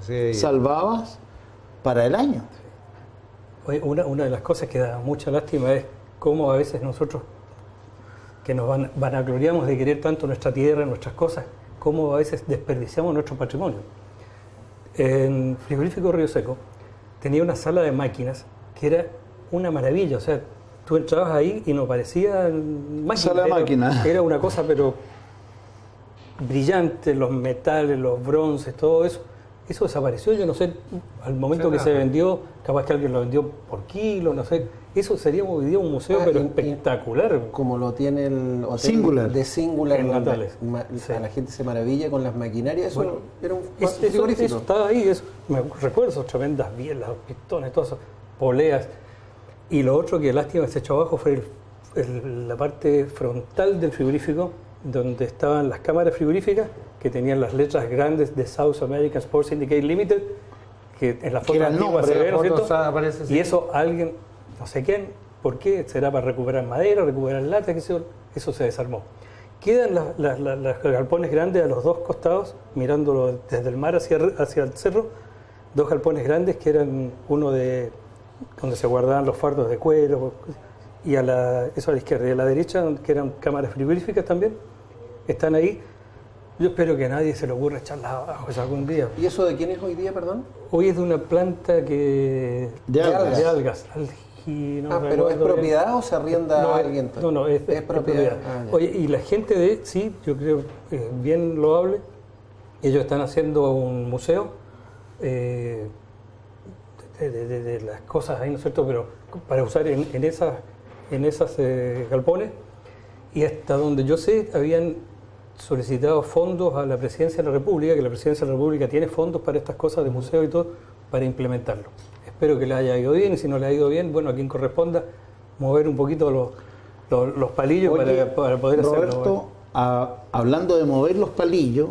Speaker 1: Sí.
Speaker 3: salvabas para el año.
Speaker 5: Oye, una de las cosas que da mucha lástima es cómo a veces nosotros, que nos vanagloriamos de querer tanto nuestra tierra, nuestras cosas, cómo a veces desperdiciamos nuestro patrimonio. En Frigorífico Río Seco tenía una sala de máquinas que era una maravilla, o sea, tú entrabas ahí y no parecía máquinas.
Speaker 3: Sala de máquinas.
Speaker 5: Era una cosa pero brillante, los metales, los bronces, todo eso, eso desapareció, yo no sé, al momento que se vendió, capaz que alguien lo vendió por kilo, no sé. Eso sería hoy día un museo, pero espectacular.
Speaker 2: Como lo tiene el hotel
Speaker 3: Singular.
Speaker 2: de Singular,
Speaker 5: En Natales.
Speaker 2: sí. La gente se maravilla con las maquinarias. Eso
Speaker 5: Bueno,
Speaker 2: era un
Speaker 5: eso estaba ahí, me recuerdo esas tremendas bielas, los pistones, todas esas poleas. Y lo otro que lástima que se echó abajo fue la parte frontal del frigorífico, donde estaban las cámaras frigoríficas que tenían las letras grandes de South American Sports Syndicate Limited, que en la foto antigua se ve, ¿no es cierto? Y eso alguien, no sé quién, ¿por qué? ¿Será para recuperar madera, recuperar lata? Eso se desarmó. Quedan los galpones grandes a los dos costados, mirándolo desde el mar hacia el cerro, dos galpones grandes que eran uno de donde se guardaban los fardos de cuero, y eso a la izquierda y a la derecha, que eran cámaras frigoríficas también, están ahí. Yo espero que a nadie se le ocurra echarlas abajo algún día.
Speaker 2: ¿Y eso de quién es hoy día, perdón?
Speaker 5: Hoy es de una planta que...
Speaker 3: De
Speaker 5: algas.
Speaker 2: ¿Pero es propiedad bien. ¿O se arrienda a alguien?
Speaker 5: No, es propiedad. Oye, y la gente sí, yo creo, bien loable, ellos están haciendo un museo de las cosas ahí, ¿no es cierto?, pero para usar en esas galpones, y hasta donde yo sé, habían solicitado fondos a la Presidencia de la República, que la Presidencia de la República tiene fondos para estas cosas de museo y todo, para implementarlo. Espero que le haya ido bien, y si no le ha ido bien, bueno, a quien corresponda, mover un poquito los palillos. Oye, para poder
Speaker 3: Roberto,
Speaker 5: hacerlo.
Speaker 3: Hablando de mover los palillos,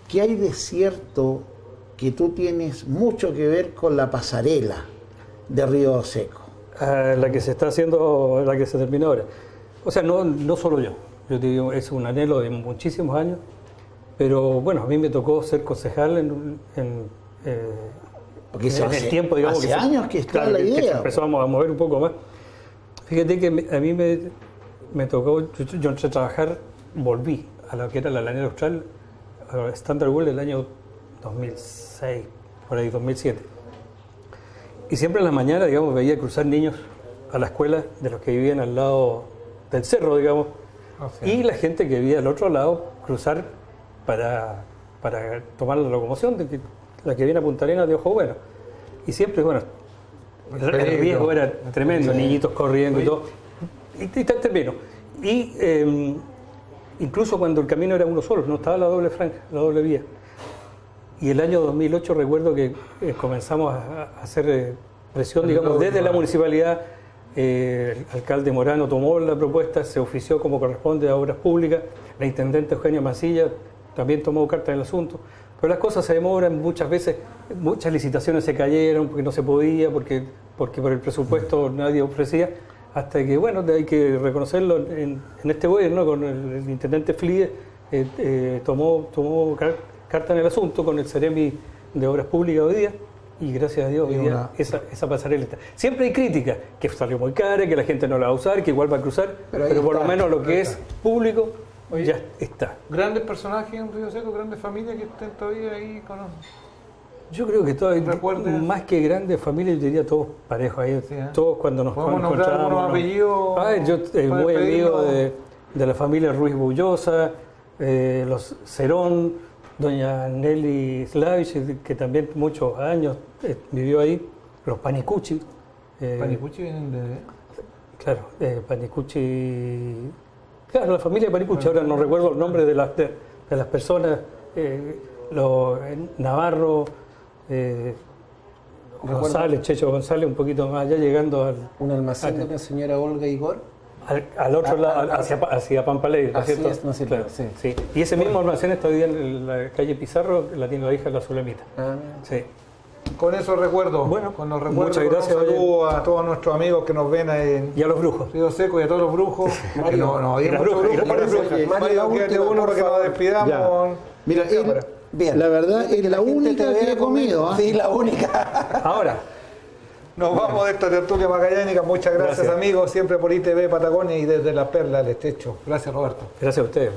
Speaker 3: ¿qué hay de cierto que tú tienes mucho que ver con la pasarela de Río Seco?
Speaker 5: La que se está haciendo, la que se terminó ahora. O sea, no solo yo te digo, es un anhelo de muchísimos años, pero bueno, a mí me tocó ser concejal en el tiempo, digamos.
Speaker 3: Hace años que está la idea.
Speaker 5: Que empezamos a mover un poco más. Fíjate que a mí me tocó, yo entré a trabajar, volví a lo que era la Lanera Austral, a Standard Oil del año 2006, por ahí 2007. Y siempre en la mañana, digamos, veía cruzar niños a la escuela de los que vivían al lado del cerro, digamos, y la gente que vivía al otro lado cruzar para tomar la locomoción, la que viene a Punta Arenas de Ojo Bueno. Y siempre, bueno, el riesgo era tremendo, niñitos corriendo y todo. Y terminó. Y incluso cuando el camino era uno solo, no estaba la doble franja, la doble vía. Y el año 2008 recuerdo que comenzamos a hacer presión, digamos, desde la municipalidad. El alcalde Morano tomó la propuesta, se ofició como corresponde a Obras Públicas, la intendente Eugenia Mancilla también tomó carta en el asunto, pero las cosas se demoran, muchas veces, muchas licitaciones se cayeron porque no se podía, porque por el presupuesto nadie ofrecía, hasta que, bueno, hay que reconocerlo, en este gobierno, con el intendente Flie, tomó carta en el asunto con el Ceremi de Obras Públicas hoy día, y gracias a Dios hoy día esa pasarela está. Siempre hay crítica, que salió muy cara, que la gente no la va a usar, que igual va a cruzar, pero por lo menos lo que es público ya está.
Speaker 1: Grandes personajes en Río Seco, grandes familias que estén todavía ahí con...
Speaker 5: Yo creo que todavía, más que grandes familias, yo diría todos parejos ahí, todos cuando nos encontramos.
Speaker 1: ¿Algunos apellidos?
Speaker 5: Yo muy amigo de la familia Ruiz Bullosa, los Cerón, doña Nelly Slavich, que también muchos años vivió ahí, los Panicucci.
Speaker 1: ¿Panicucci vienen de...?
Speaker 5: Claro, Panicucci... Claro, la familia Panicucci, ahora no recuerdo el nombre de las personas, los Navarro, González, Checho González, un poquito más allá, llegando al...
Speaker 2: ¿Un almacén de la señora Olga Igor?
Speaker 5: Al otro lado, hacia Pampalé, ¿no es cierto?
Speaker 2: Es, no sé,
Speaker 5: claro,
Speaker 2: sí.
Speaker 5: Y ese mismo almacén está hoy día en la calle Pizarro, la tiene la hija de la Zulemita. Sí.
Speaker 1: Con esos recuerdos,
Speaker 5: muchas gracias.
Speaker 1: Un saludo a todos nuestros amigos que nos ven en
Speaker 5: y a los brujos.
Speaker 1: Río Seco y a todos los brujos.
Speaker 5: Mario,
Speaker 1: Mario, quédate uno para que nos despidamos.
Speaker 3: Ya. Mira, bien. La verdad es la única que he comido.
Speaker 2: Sí, la única.
Speaker 5: Ahora.
Speaker 1: Nos vamos de esta tertulia magallánica. Muchas gracias, amigos, siempre por ITV Patagonia y desde la Perla del Estrecho. Gracias, Roberto.
Speaker 5: Gracias a ustedes.